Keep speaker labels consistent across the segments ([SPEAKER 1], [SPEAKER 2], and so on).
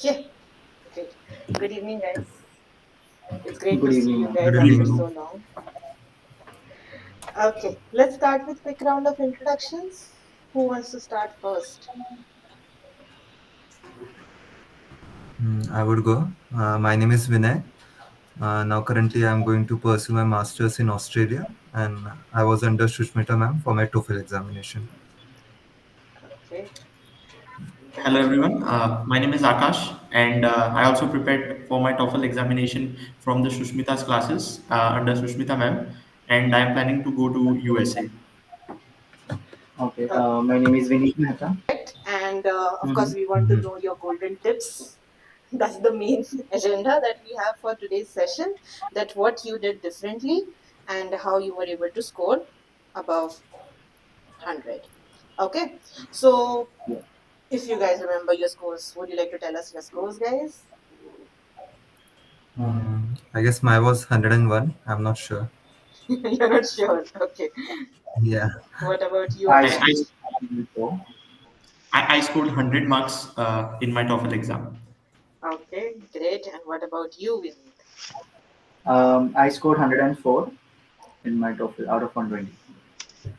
[SPEAKER 1] Yeah, great. Good evening, guys. It's great to
[SPEAKER 2] Good
[SPEAKER 1] see you
[SPEAKER 2] evening.
[SPEAKER 1] guys
[SPEAKER 3] Good
[SPEAKER 1] after
[SPEAKER 3] evening.
[SPEAKER 1] so long. Okay, let's start with quick round of introductions. Who wants to start first?
[SPEAKER 3] I would go. My name is Vinay. Now, currently, I'm going to pursue my master's in Australia, and I was under Shushmita ma'am for my TOEFL examination.
[SPEAKER 1] Okay,
[SPEAKER 2] Hello everyone. My name is Akash, and I also prepared for my TOEFL examination from the Shushmita's classes under Shushmita ma'am, and I am planning to go to USA.
[SPEAKER 1] okay.
[SPEAKER 2] My name is Vineet Mehta.
[SPEAKER 1] And of course,
[SPEAKER 2] Mhm.
[SPEAKER 1] we want to
[SPEAKER 3] Mhm.
[SPEAKER 1] know your golden tips. That's the main agenda that we have for today's session. That what you did differently and how you were able to score above 100. Okay, so
[SPEAKER 2] Yeah.
[SPEAKER 1] if you guys remember your scores, would you like to tell us your scores, guys?
[SPEAKER 3] I guess my was 101. I'm not sure.
[SPEAKER 1] You're not sure. Okay.
[SPEAKER 3] Yeah.
[SPEAKER 1] What about you,
[SPEAKER 2] I,
[SPEAKER 1] Akash?
[SPEAKER 2] I, I scored 100 marks in my TOEFL exam.
[SPEAKER 1] Okay, great. And what about you, Vineet?
[SPEAKER 2] I scored 104 in my TOEFL out of 120.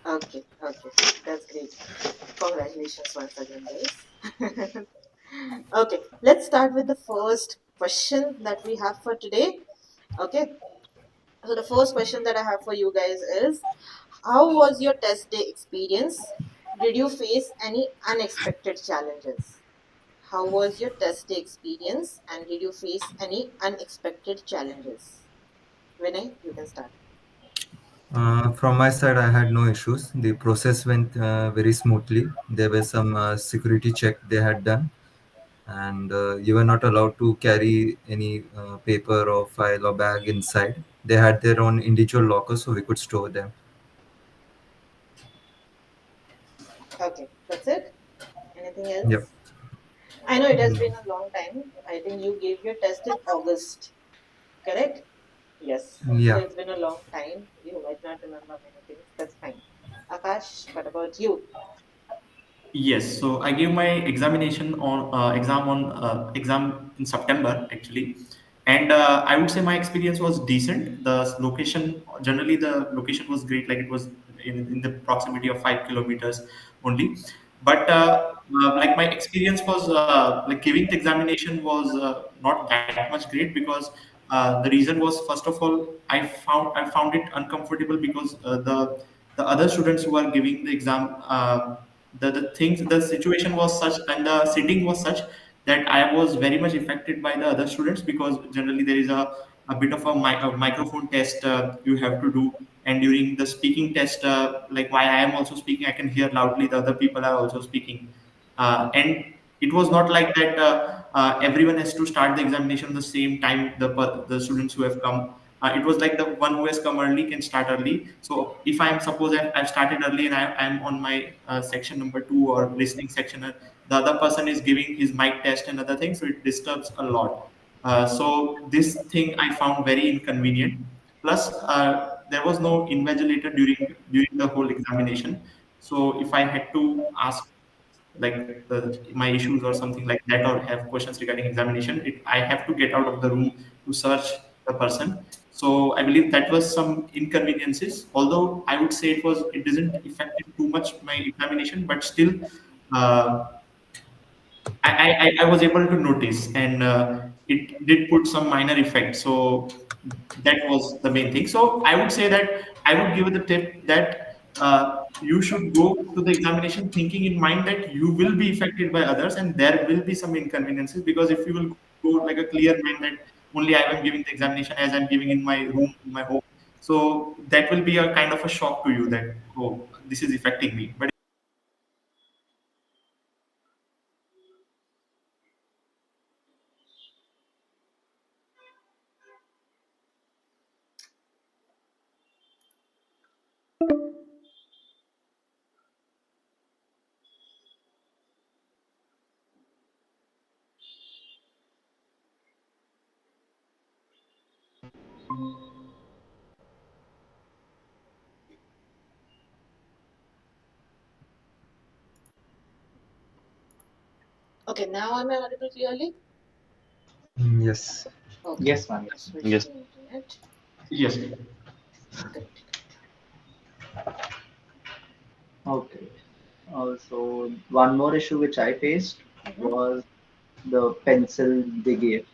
[SPEAKER 1] Okay, okay, that's great. Congratulations once again, guys. Okay, let's start with the first question that we have for today. Okay, so the first question that I have for you guys is, how was your test day experience? Did you face any unexpected challenges? How was your test day experience and did you face any unexpected challenges? Vinay, you can start.
[SPEAKER 3] From my side, I had no issues. The process went very smoothly. There were some security check they had done, and you were not allowed to carry any paper or file or bag inside. They had their own individual locker, so we could store them.
[SPEAKER 1] Okay, that's it. Anything
[SPEAKER 3] Yep.
[SPEAKER 1] else? I know it has
[SPEAKER 3] No.
[SPEAKER 1] been a long time. I think you gave your test in August, correct? Yes. So
[SPEAKER 3] Yeah.
[SPEAKER 1] it's been a long time. You might not remember many things. That's fine. Akash, what about you?
[SPEAKER 2] Yes, so I gave my exam in September actually, and I would say my experience was decent. The location generally the location was great, like it was in the proximity of 5 kilometers only. But like my experience was like giving the examination was not that much great because the reason was first of all I found it uncomfortable because the other students who are giving the exam. The situation was such and the sitting was such that I was very much affected by the other students because generally there is a bit of a microphone test you have to do, and during the speaking test like while I am also speaking I can hear loudly the other people are also speaking, and it was not like that everyone has to start the examination the same time the students who have come. It was like the one who has come early can start early. So if I am suppose I've started early and I'm on my section number 2 or listening section, the other person is giving his mic test and other things, so it disturbs a lot. So this thing I found very inconvenient. Plus, there was no invigilator during the whole examination. So if I had to ask like my issues or something like that or have questions regarding examination, I have to get out of the room to search the person. So I believe that was some inconveniences, although I would say it doesn't affect too much my examination, but still uh, I was able to notice, and it did put some minor effect. So that was the main thing. So I would say that I would give it the tip that you should go to the examination thinking in mind that you will be affected by others and there will be some inconveniences, because if you will go like a clear mind that only I am giving the examination as I'm giving in my room, in my home, so that will be a kind of a shock to you that, oh, this is affecting me. But
[SPEAKER 1] Okay, now am I audible clearly?
[SPEAKER 3] Yes.
[SPEAKER 1] Okay,
[SPEAKER 4] Yes, ma'am.
[SPEAKER 1] switch
[SPEAKER 5] Yes.
[SPEAKER 1] the internet.
[SPEAKER 2] Yes.
[SPEAKER 1] Great.
[SPEAKER 4] Okay. So one more issue which I faced
[SPEAKER 1] Mm-hmm.
[SPEAKER 4] was the pencil they gave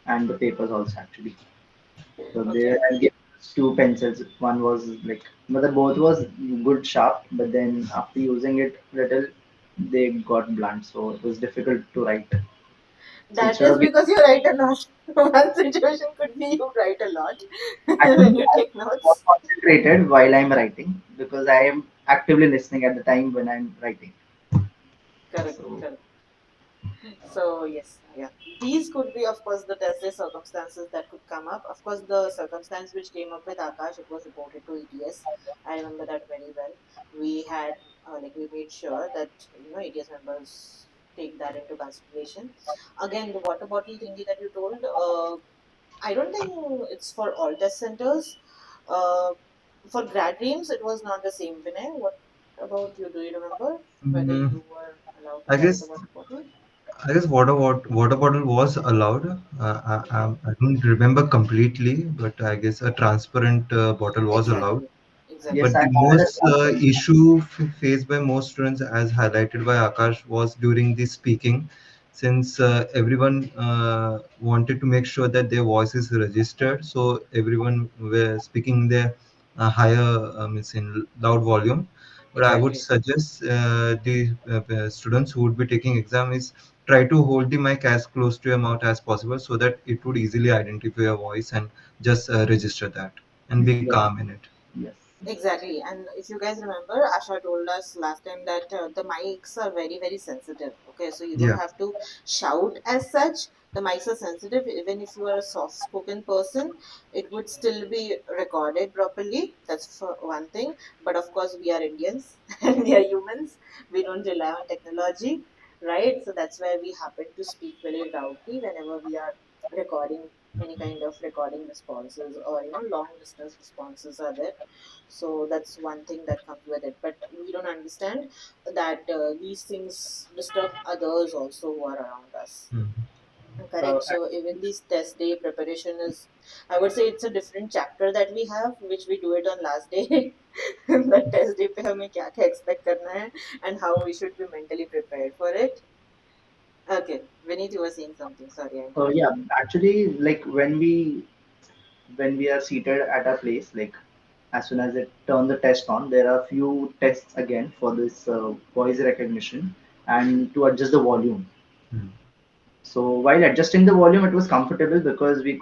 [SPEAKER 4] and the papers also actually. So they
[SPEAKER 1] Okay.
[SPEAKER 4] had given us two pencils. One was like, but the both was good sharp, but then after using it little, they got blunt. So it was difficult to write. So
[SPEAKER 1] That
[SPEAKER 4] instead
[SPEAKER 1] is
[SPEAKER 4] of
[SPEAKER 1] because you write a lot. One situation could be you write a lot when
[SPEAKER 4] actually
[SPEAKER 1] you
[SPEAKER 4] I'm
[SPEAKER 1] take
[SPEAKER 4] more
[SPEAKER 1] notes.
[SPEAKER 4] concentrated while I'm writing because I am actively listening at the time when I'm writing.
[SPEAKER 1] Correct,
[SPEAKER 4] So
[SPEAKER 1] correct. So yes, yeah. These could be, of course, the test day circumstances that could come up. Of course, the circumstance which came up with Akash, it was reported to ETS. I remember that very well. We had, we made sure that ETS members take that into consideration. Again, the water bottle thingy that you told, I don't think it's for all test centers. Uh, for grad dreams, it was not the same. Vinay, what about you? Do you remember whether
[SPEAKER 3] Mm,
[SPEAKER 1] you were allowed to
[SPEAKER 3] I
[SPEAKER 1] carry the
[SPEAKER 3] guess
[SPEAKER 1] water bottle?
[SPEAKER 3] water bottle was allowed.
[SPEAKER 1] Okay.
[SPEAKER 3] I don't remember completely, but I guess a transparent bottle was allowed.
[SPEAKER 1] Exactly.
[SPEAKER 4] yes,
[SPEAKER 1] Exactly.
[SPEAKER 3] But
[SPEAKER 4] I
[SPEAKER 3] the
[SPEAKER 4] had a
[SPEAKER 3] most issue faced by most students, as highlighted by Akash, was during the speaking, since everyone wanted to make sure that their voice is registered. So everyone were speaking their higher, means in loud volume. But I would
[SPEAKER 1] Exactly.
[SPEAKER 3] suggest the students who would be taking exam is try to hold the mic as close to your mouth as possible, so that it would easily identify your voice and just register that and be
[SPEAKER 4] yes,
[SPEAKER 3] calm in it.
[SPEAKER 4] yes,
[SPEAKER 1] Exactly. And if you guys remember, Asha told us last time that the mics are very, very sensitive. Okay, so you don't
[SPEAKER 3] Yeah.
[SPEAKER 1] have to shout as such. The mics are sensitive. Even if you are a soft spoken person, it would still be recorded properly. That's for one thing. But of course, we are Indians and we are humans. We don't rely on technology, right? So that's why we happen to speak very loudly whenever we are recording any kind of recording responses, or long distance responses are there. So that's one thing that comes with it, but we don't understand that these things disturb others also who are around us.
[SPEAKER 3] Mhm.
[SPEAKER 4] uh,
[SPEAKER 1] Correct. So even this test day preparation is, I would say, it's a different chapter that we have, which we do it on last day. The test day पे हमें क्या क्या expect करना है and how we should be mentally prepared for it. Okay, Vineet, you were saying something. Sorry, I
[SPEAKER 4] yeah,
[SPEAKER 1] interrupted you.
[SPEAKER 4] actually, like when we are seated at a place, like as soon as they turn the test on, there are few tests again for this voice recognition and to adjust the volume.
[SPEAKER 3] Mm.
[SPEAKER 4] So while adjusting the volume, it was comfortable because we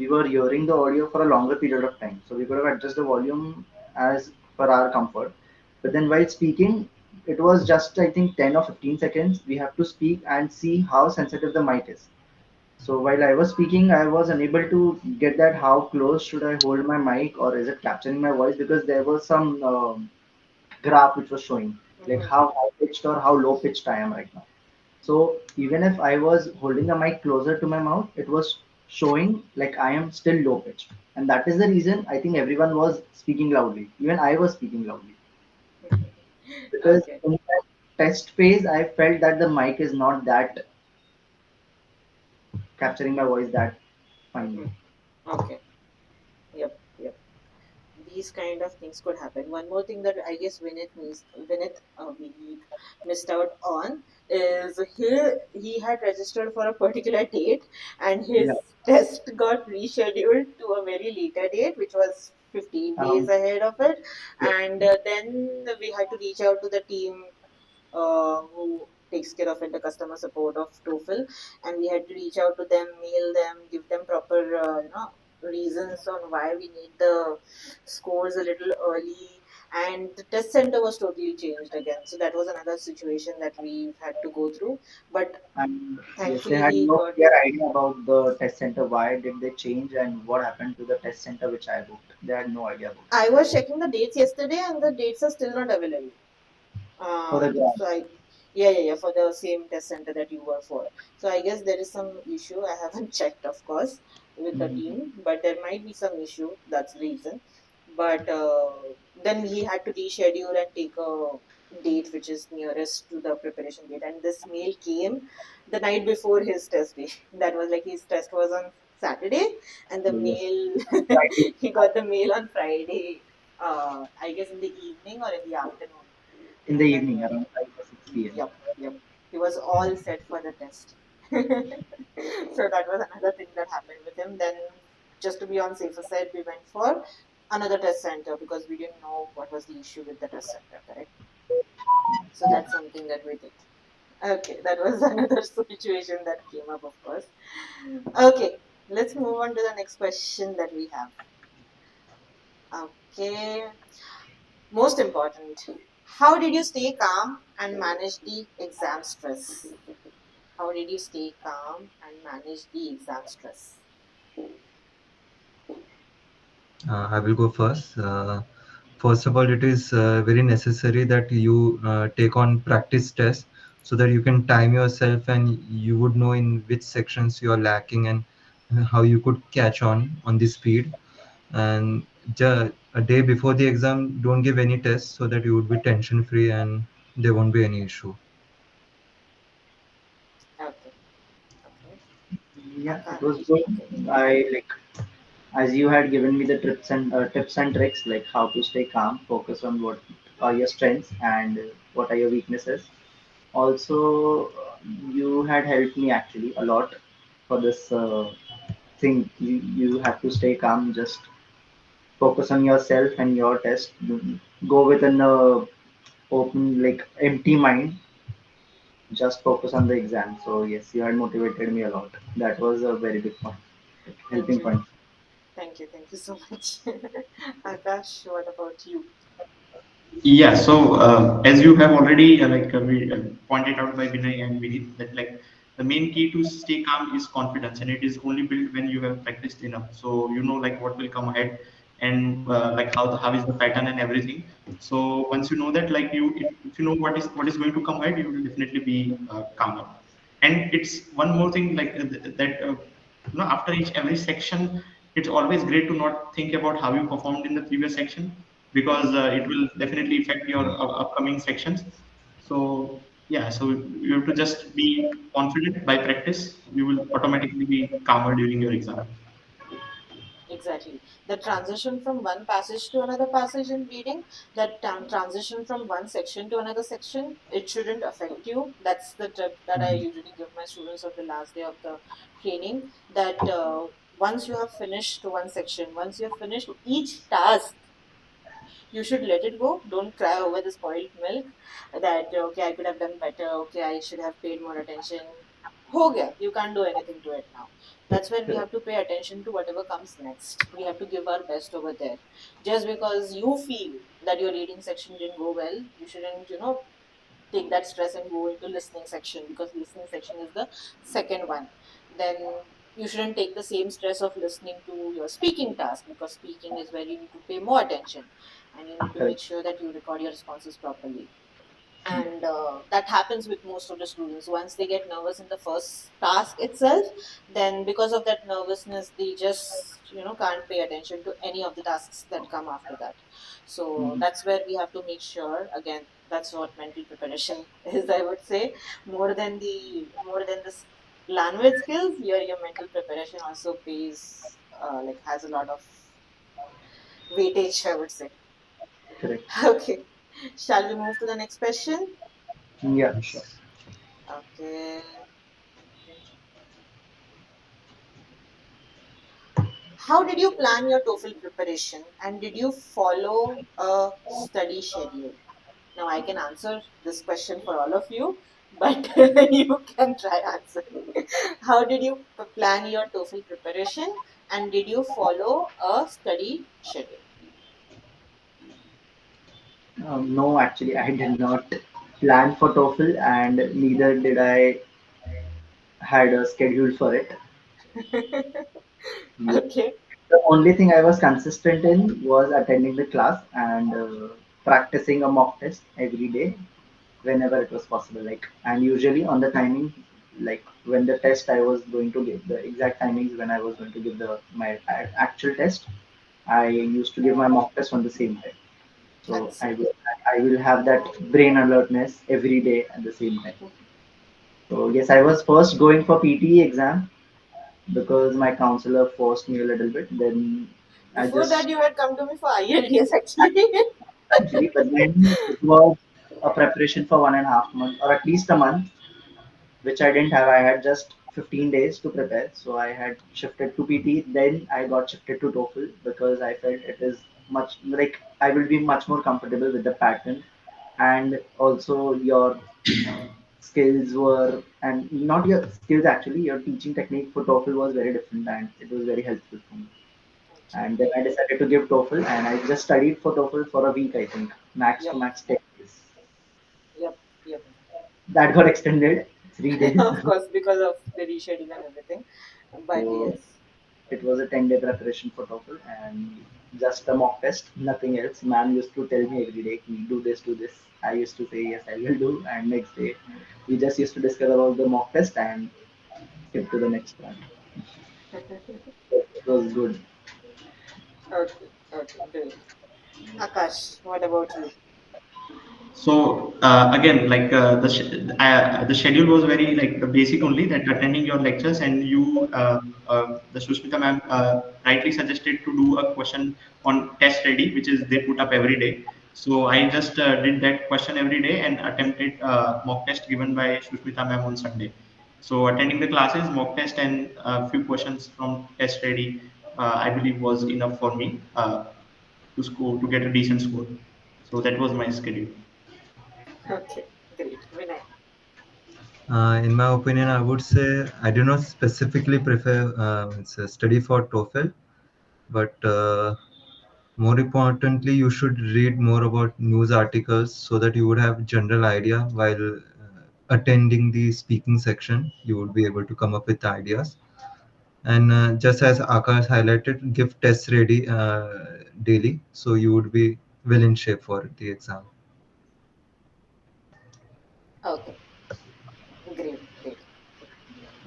[SPEAKER 4] were hearing the audio for a longer period of time. So we could have adjusted the volume as per our comfort. But then while speaking, it was just I think 10 or 15 seconds. We have to speak and see how sensitive the mic is. So while I was speaking, I was unable to get that how close should I hold my mic or is it capturing my voice because there was some graph which was showing like
[SPEAKER 1] Mhm,
[SPEAKER 4] how high pitched or how low pitched I am right now. So even if I was holding the mic closer to my mouth, it was showing like I am still low pitched. And that is the reason I think everyone was speaking loudly. Even I was speaking loudly.
[SPEAKER 1] mhm.
[SPEAKER 4] Because
[SPEAKER 1] Okay.
[SPEAKER 4] in that test phase, I felt that the mic is not that capturing my voice that finely.
[SPEAKER 1] Mhm. Okay. Yep. Yep. These kind of things could happen. One more thing that I guess Vineet missed out on is he had registered for a particular date, and
[SPEAKER 4] Yeah.
[SPEAKER 1] his test got rescheduled to a very later date, which was 15 days
[SPEAKER 4] Um,
[SPEAKER 1] ahead of it.
[SPEAKER 4] yeah.
[SPEAKER 1] And then we had to reach out to the team who takes care of it, the customer support of TOEFL, and we had to reach out to them, mail them, give them proper, reasons on why we need the scores a little early, and the test center was totally changed again. So that was another situation that we had to go through, but
[SPEAKER 4] And yes, they
[SPEAKER 1] thankfully
[SPEAKER 4] had
[SPEAKER 1] he
[SPEAKER 4] no
[SPEAKER 1] got.
[SPEAKER 4] clear idea about the test center. Why did they change and what happened to the test center which I booked? They had no idea about
[SPEAKER 1] I was checking the dates yesterday, and the dates are still not available.
[SPEAKER 4] for the grad.
[SPEAKER 1] So I, yeah, for the same test center that you were for. So I guess there is some issue. I haven't checked, of course, with the
[SPEAKER 4] Mhm.
[SPEAKER 1] team, but there might be some issue. That's the reason. But then he had to reschedule and take a. date which is nearest to the preparation date, and this mail came the night before his test day. That was like his test was on Saturday, and the
[SPEAKER 4] So yes,
[SPEAKER 1] mail
[SPEAKER 4] Friday
[SPEAKER 1] he got the mail on Friday, I guess in the evening or in the afternoon.
[SPEAKER 4] in the
[SPEAKER 1] And then
[SPEAKER 4] evening around 5 or 6 p.m.
[SPEAKER 1] yep, yep, he was all set for the test. So that was another thing that happened with him. Then, just to be on safer side, we went for another test center because we didn't know what was the issue with the test center, correct? So
[SPEAKER 4] Yeah.
[SPEAKER 1] that's something that we did. Okay, that was another situation that came up, of course. Okay, let's move on to the next question that we have. Okay, most important. How did you stay calm and manage the exam stress? How did you stay calm and manage the exam stress?
[SPEAKER 3] I will go first. First of all, it is very necessary that you take on practice tests so that you can time yourself and you would know in which sections you are lacking and how you could catch on the speed. And a day before the exam, don't give any tests so that you would be tension free and there won't be any issue.
[SPEAKER 1] Okay, okay.
[SPEAKER 4] Yeah, it was
[SPEAKER 1] Akash,
[SPEAKER 4] good.
[SPEAKER 1] okay.
[SPEAKER 4] I like as you had given me the tips and tricks like how to stay calm, focus on what are your strengths and what are your weaknesses. Also, you had helped me actually a lot for this thing. You have to stay calm, just focus on yourself and your test. Go with an open, like empty mind. Just focus on the exam. So yes, you had motivated me a lot. That was a very big point,
[SPEAKER 1] Thank
[SPEAKER 4] helping
[SPEAKER 1] you.
[SPEAKER 4] point.
[SPEAKER 1] Thank you so much. Akash, what about you?
[SPEAKER 2] Yeah, so as you have already pointed out by Vinay and Vinit, that like the main key to stay calm is confidence, and it is only built when you have practiced enough. So you know like what will come ahead, and like how is the pattern and everything. So once you know that, like if you know what is going to come ahead, you will definitely be calmer. And it's one more thing like that after each every section, it's always great to not think about how you performed in the previous section because it will definitely affect your upcoming sections. So yeah, so you have to just be confident by practice. You will automatically be calmer during your exam.
[SPEAKER 1] Exactly. The transition from one passage to another passage in reading, that transition from one section to another section, it shouldn't affect you. That's the tip that I
[SPEAKER 4] Mhm.
[SPEAKER 1] usually give my students on the last day of the training. That once you have finished one section, once you have finished each task, you should let it go. Don't cry over the spoiled milk that, okay, I could have done better. Okay, I should have paid more attention. Ho gaya. You can't do anything to it now. That's when we
[SPEAKER 4] Correct.
[SPEAKER 1] have to pay attention to whatever comes next. We have to give our best over there. Just because you feel that your reading section didn't go well, you shouldn't, take that stress and go into listening section, because listening section is the second one. Then you shouldn't take the same stress of listening to your speaking task, because speaking is where you need to pay more attention and you need to make
[SPEAKER 4] Correct.
[SPEAKER 1] sure that you record your responses properly. And that happens with most of the students. Once they get nervous in the first task itself, then because of that nervousness, they just can't pay attention to any of the tasks that come after that. So
[SPEAKER 4] Mhm.
[SPEAKER 1] that's where we have to make sure, again, that's what mental preparation is, I would say. More than the language skills, your mental preparation also pays, like, has a lot of weightage, I would say.
[SPEAKER 4] Correct.
[SPEAKER 1] Okay, shall we move to the next question?
[SPEAKER 4] Yeah, sure.
[SPEAKER 3] Yes.
[SPEAKER 1] Okay. How did you plan your TOEFL preparation, and did you follow a study schedule? Now, I can answer this question for all of you, but you can try answering. How did you plan your TOEFL preparation, and did you follow a study schedule?
[SPEAKER 4] No, actually, I did not plan for TOEFL, and neither did I had a schedule for it. Yeah.
[SPEAKER 1] Okay.
[SPEAKER 4] The only thing I was consistent in was attending the class and practicing a mock test every day whenever it was possible. Like, and usually on the timing, like when the test I was going to give, the exact timings when I was going to give the my actual test, I used to give my mock test on the same time. So
[SPEAKER 1] That's right.
[SPEAKER 4] I will have that brain alertness every day at the same time. So yes, I was first going for PTE exam because my counselor forced me a little bit. Then I
[SPEAKER 1] Before that,
[SPEAKER 4] just
[SPEAKER 1] you had come to me for IELTS actually.
[SPEAKER 4] actually, but then it was a preparation for 1.5 months or at least a month, which I didn't have. I had just 15 days to prepare, so I had shifted to PT. Then I got shifted to TOEFL because I felt it is much like I will be much more comfortable with the pattern, and also your skills were and not your skills actually. Your teaching technique for TOEFL was very different, and it was very helpful for me.
[SPEAKER 1] Okay.
[SPEAKER 4] And then I decided to give TOEFL, and I just studied for TOEFL for a week, I think, max to
[SPEAKER 1] Yep.
[SPEAKER 4] max 10 days.
[SPEAKER 1] Yep. Yep.
[SPEAKER 4] That got extended 3 days.
[SPEAKER 1] Of course, because of the reschedule and everything. But
[SPEAKER 4] So
[SPEAKER 1] yes.
[SPEAKER 4] it was a 10-day preparation for TOEFL and just a mock test, nothing else. Ma'am used to tell me every day, "Ki, do this, do this." I used to say, yes, I will do. And next day, we just used to discuss about the mock test and skip to the next one. It was good.
[SPEAKER 1] Okay. Okay. Great. Akash, what about you?
[SPEAKER 2] So again, like the schedule was very like basic only, that attending your lectures, and you the Sushmita ma'am rightly suggested to do a question on test ready, which is they put up every day. So I just did that question every day and attempted mock test given by Sushmita ma'am on Sunday. So attending the classes, mock test, and a few questions from test ready, I believe was enough for me to score to get a decent score. So that was my schedule.
[SPEAKER 1] Okay. Great. Vinay.
[SPEAKER 3] In my opinion, I would say I do not specifically prefer it's a study for TOEFL, but more importantly, you should read more about news articles so that you would have general idea while attending the speaking section. You would be able to come up with ideas. And just as Akash highlighted, give tests ready daily, so you would be well in shape for the exam.
[SPEAKER 1] Okay. Great. Great.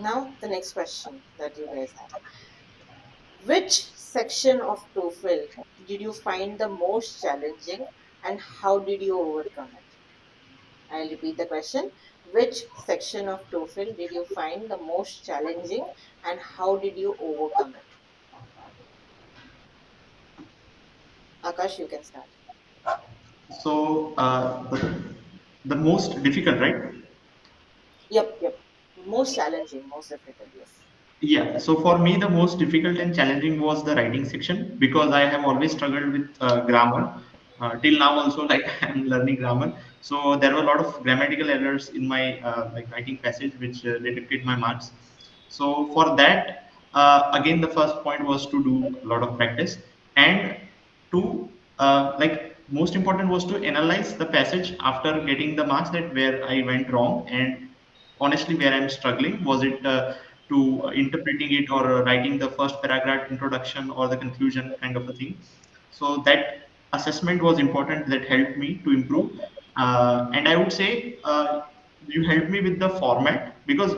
[SPEAKER 1] Now, the next question that you guys have. Which section of TOEFL did you find the most challenging and how did you overcome it? I'll repeat the question. Which section of TOEFL did you find the most challenging and how did you overcome it? Akash, you can start.
[SPEAKER 2] So the most difficult, right?
[SPEAKER 1] Yep, yep. Most challenging, most difficult, yes.
[SPEAKER 2] Yeah. So for me, the most difficult and challenging was the writing section because I have always struggled with grammar. Till now, also like I'm learning grammar. So there were a lot of grammatical errors in my like writing passage, which deducted my marks. So for that, again, the first point was to do a lot of practice, and to like most important was to analyze the passage after getting the marks, that where I went wrong, and honestly where I'm struggling. Was it to interpreting it or writing the first paragraph introduction or the conclusion kind of a thing. So that assessment was important, that helped me to improve. And I would say you helped me with the format, because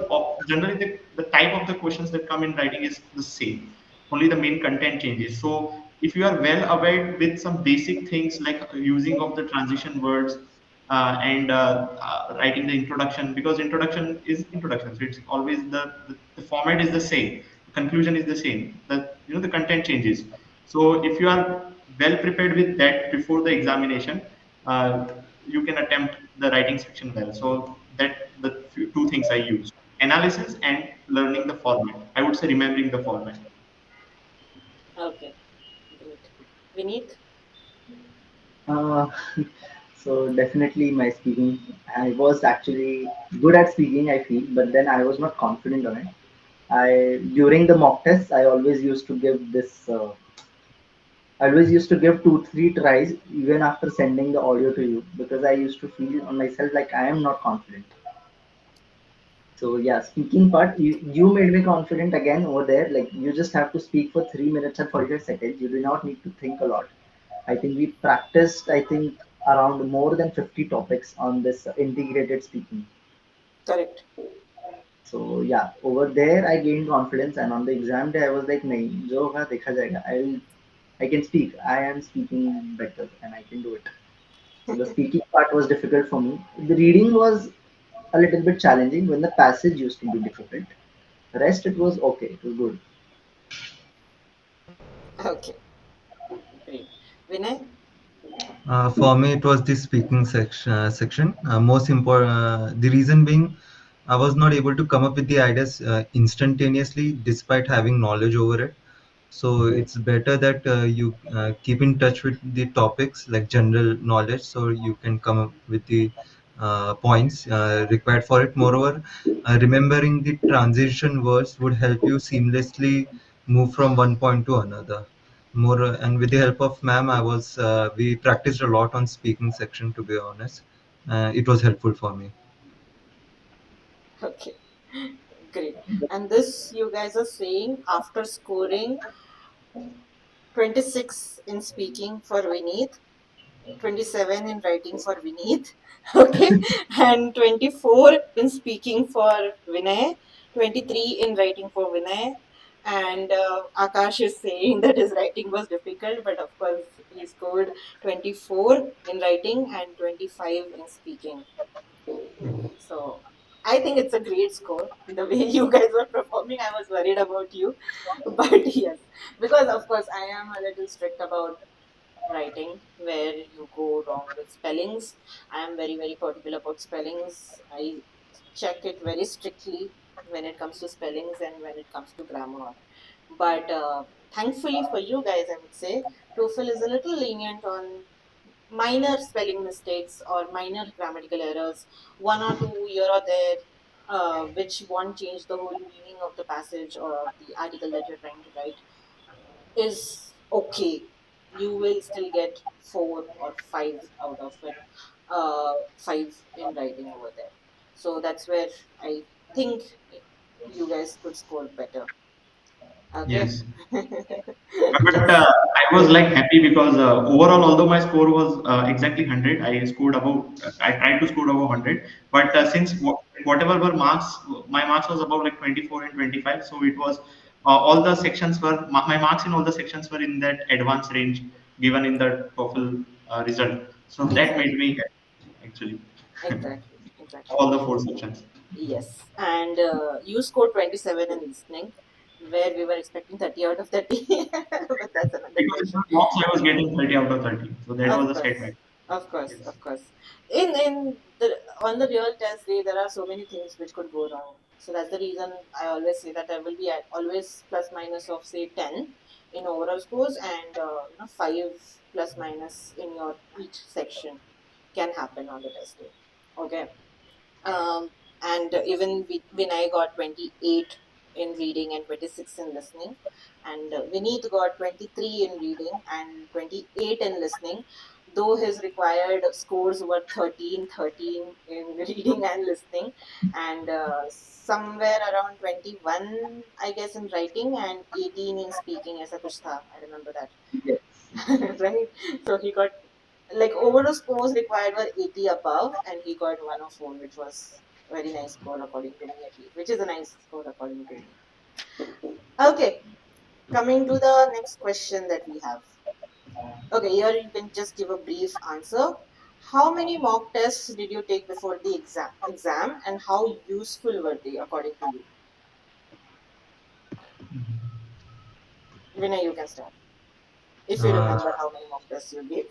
[SPEAKER 2] generally the type of the questions that come in writing is the same, only the main content changes. So if you are well aware with some basic things like using of the transition words, and writing the introduction, because introduction is introduction, so it's always the format is the same, the conclusion is the same, the content changes. So if you are well prepared with that before the examination, uh, you can attempt the writing section well. So that the two things I use: analysis and learning the format. I would say remembering the format.
[SPEAKER 1] Okay, great. Vineet?
[SPEAKER 4] Uh, so definitely my speaking. I was actually good at speaking, I feel, but then I was not confident on it. I during the mock tests, I always used to give this. I always used to give 2 3 tries even after sending the audio to you because I used to feel on myself like I am not confident. So yeah, speaking part, you made me confident again over there. Like you just have to speak for 3 minutes and 45 seconds. You do not need to think a lot. I think we practiced. I think around more than 50 topics on this integrated speaking.
[SPEAKER 1] Correct.
[SPEAKER 4] So yeah, over there I gained confidence, and on the exam day I was like, "नहीं, जो होगा देखा जाएगा. I can speak. I am speaking better, and I can do it." So the speaking part was difficult for me. The reading was a little bit challenging when the passage used to be difficult. The rest it was okay. It was good.
[SPEAKER 1] Okay, great. Vinay?
[SPEAKER 3] For me, it was the speaking section. Most important, the reason being, I was not able to come up with the ideas instantaneously, despite having knowledge over it. So it's better that you keep in touch with the topics like general knowledge, so you can come up with the points required for it. Moreover, remembering the transition words would help you seamlessly move from one point to another. More and with the help of ma'am, we practiced a lot on speaking section. To be honest, it was helpful for me.
[SPEAKER 1] Okay, great. And this you guys are saying after scoring 26 in speaking for Vineet, 27 in writing for Vineet, okay, and 24 in speaking for Vinay, 23 in writing for Vinay, and Akash is saying that his writing was difficult, but of course he scored 24 in writing and 25 in speaking. So I think it's a great score. The way you guys were performing, I was worried about you, but yes, because of course I am a little strict about writing where you go wrong with spellings. I am very, very particular about spellings. I check it very strictly when it comes to spellings and when it comes to grammar. But thankfully for you guys, I would say TOEFL is a little lenient on minor spelling mistakes or minor grammatical errors, one or two here or there, which won't change the whole meaning of the passage or the article that you're trying to write is okay. You will still get 4 or 5 out of it, 5 in writing over there. So that's where I think you guys could score better. Okay.
[SPEAKER 2] Yes. But
[SPEAKER 1] Yes.
[SPEAKER 2] I was like happy because overall, although my score was exactly 100, I scored above. I tried to score above 100, but since whatever were marks, my marks was about like 24 and 25. So it was all the sections were my marks in all the sections were in that advanced range given in the TOEFL result. So that made
[SPEAKER 1] Exactly.
[SPEAKER 2] me happy, actually.
[SPEAKER 1] Exactly. Exactly.
[SPEAKER 2] All the four sections.
[SPEAKER 1] Yes. And you scored 27 in listening, where we were expecting 30 out of 30. But that's another
[SPEAKER 2] Because in
[SPEAKER 1] question.
[SPEAKER 2] the mocks I was getting 30 out of 30. So that
[SPEAKER 1] Of
[SPEAKER 2] was a
[SPEAKER 1] course,
[SPEAKER 2] setback.
[SPEAKER 1] of course,
[SPEAKER 2] Yes.
[SPEAKER 1] of course. In the on the real test day, there are so many things which could go wrong. So that's the reason I always say that I will be at always plus minus of say 10 in overall scores and 5 plus minus in your each section can happen on the test day. Okay. Um, and even when I got 28 in reading and 26 in listening, and Vineet got 23 in reading and 28 in listening, though his required scores were 13, 13 in reading and listening, and somewhere around 21, I guess, in writing and 18 in speaking. As a kuch tha, I remember that.
[SPEAKER 4] Yes.
[SPEAKER 1] Right? So he got like overall scores required were 80 above, and he got 104, which was a very nice score according to me at least, which is a nice score according to me. Okay, coming to the next question that we have. Okay, here you can just give a brief answer. How many mock tests did you take before the exam and how useful were they according to you? Vinay, you can start. If you
[SPEAKER 3] Uh,
[SPEAKER 1] remember how many mock tests you gave.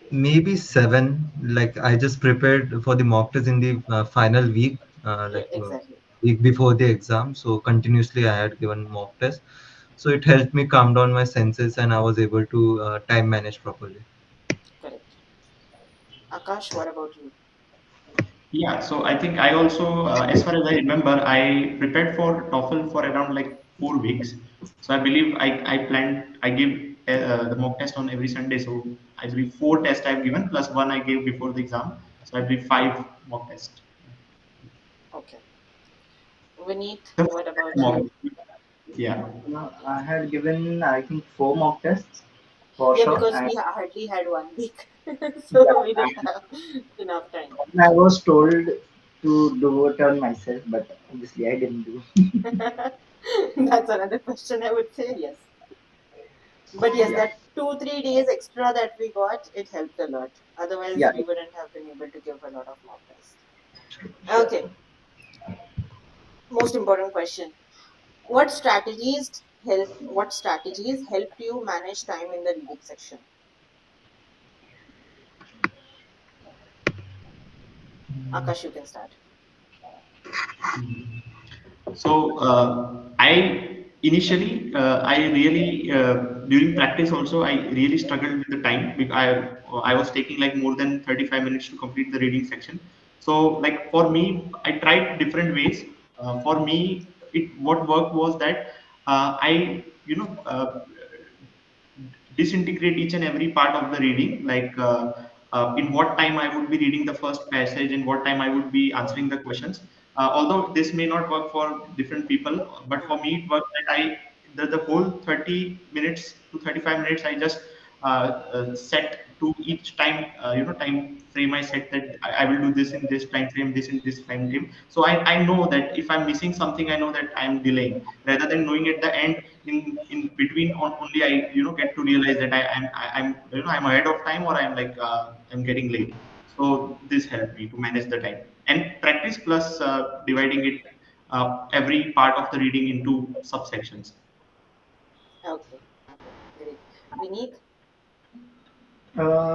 [SPEAKER 3] Maybe 7. Like I just prepared for the mock test in the final week,
[SPEAKER 1] Yeah, exactly.
[SPEAKER 3] week before the exam. So continuously I had given mock test. So it helped me calm down my senses, and I was able to time manage properly.
[SPEAKER 1] Correct. Akash, what about you?
[SPEAKER 2] Yeah, so I think I also, as far as I remember, I prepared for TOEFL for around like 4 weeks. So I believe I planned, I gave the mock test on every Sunday. So I believe 4 tests I've given plus one I gave before the exam. So I believe 5 mock tests.
[SPEAKER 1] Okay. Vineet,
[SPEAKER 2] The
[SPEAKER 1] what about
[SPEAKER 2] mock,
[SPEAKER 1] you?
[SPEAKER 2] yeah.
[SPEAKER 4] I had given, I think, 4 mock tests for
[SPEAKER 1] Yeah,
[SPEAKER 4] sure,
[SPEAKER 1] because
[SPEAKER 4] and
[SPEAKER 1] we hardly had 1 week, so we didn't
[SPEAKER 4] yeah,
[SPEAKER 1] have enough time.
[SPEAKER 4] and I was told to do it on myself, but obviously I didn't do.
[SPEAKER 1] That's another question I would say. Yes. But yes,
[SPEAKER 4] Yeah,
[SPEAKER 1] that 2-3 days extra that we got, it helped a lot. Otherwise,
[SPEAKER 4] yeah,
[SPEAKER 1] we wouldn't have been able to give a lot of mock tests.
[SPEAKER 4] sure.
[SPEAKER 1] Okay, most important question. What strategies helped you manage time in the reading section? Akash, you can start.
[SPEAKER 2] So I initially I really during practice also I really struggled with the time because I was taking like more than 35 minutes to complete the reading section. So like for me, I tried different ways. For me, it what worked was that I disintegrate each and every part of the reading, like in what time I would be reading the first passage, in what time I would be answering the questions. Although this may not work for different people, but for me it worked that the whole 30 minutes to 35 minutes I just set to each time, time frame I set that I will do this in this time frame, this in this time frame. So I know that if I'm missing something, I know that I'm delaying rather than knowing at the end in between on only I get to realize that I'm I'm ahead of time or I'm like I'm getting late. So this helped me to manage the time and practice plus dividing it every part of the reading into subsections.
[SPEAKER 1] Okay, okay, great. Vineet?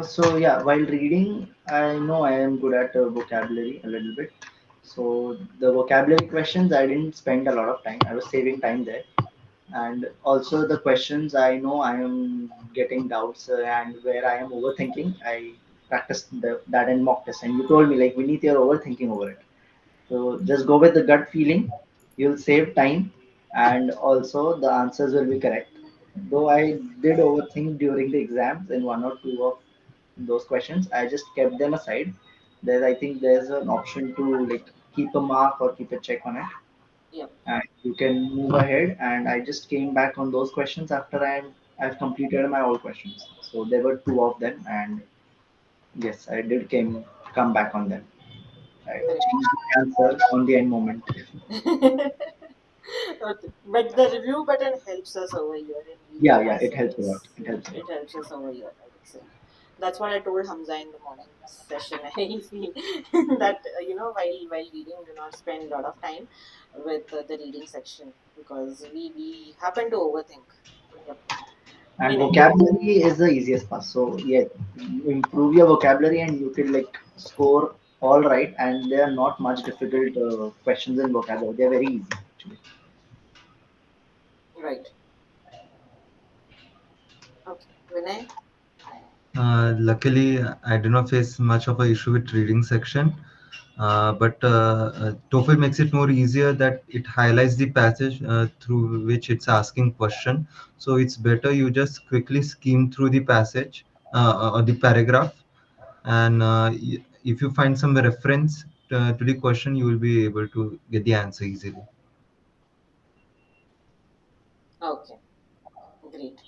[SPEAKER 4] So yeah, while reading, I know I am good at vocabulary a little bit. So the vocabulary questions, I didn't spend a lot of time. I was saving time there. And also the questions, I know I am getting doubts and where I am overthinking, I practiced that in mock test. And you told me like we need your overthinking over it. So just go with the gut feeling. You'll save time, and also the answers will be correct. Though I did overthink during the exams in one or two of those questions, I just kept them aside. There, I think there's an option to like keep a mark or keep a check on it,
[SPEAKER 1] Yep.
[SPEAKER 4] and you can move ahead. And I just came back on those questions after I've completed my all questions. So there were two of them, and yes, I did come back on them. I
[SPEAKER 1] Correct.
[SPEAKER 4] changed my answer on the end moment.
[SPEAKER 1] Okay. But the review button helps us over here in
[SPEAKER 4] Yeah,
[SPEAKER 1] reading
[SPEAKER 4] yeah,
[SPEAKER 1] as
[SPEAKER 4] it
[SPEAKER 1] well.
[SPEAKER 4] helps a lot. It helps a
[SPEAKER 1] It
[SPEAKER 4] lot.
[SPEAKER 1] helps us over here, I would say. That's what I told Hamza in the morning session. I feel that while reading, do not spend a lot of time with the reading section because we happen to overthink. Yep.
[SPEAKER 4] And
[SPEAKER 1] Vinay.
[SPEAKER 4] vocabulary is the easiest part. So yeah, you improve your vocabulary and you could like score all right. And they are not much difficult questions in vocabulary. They're very easy actually.
[SPEAKER 1] Right. Okay. Vinay.
[SPEAKER 3] Luckily, I did not face much of a issue with reading section. But TOEFL makes it more easier that it highlights the passage through which it's asking question. So it's better you just quickly skim through the passage or the paragraph, and if you find some reference to the question, you will be able to get the answer easily.
[SPEAKER 1] Okay. Great.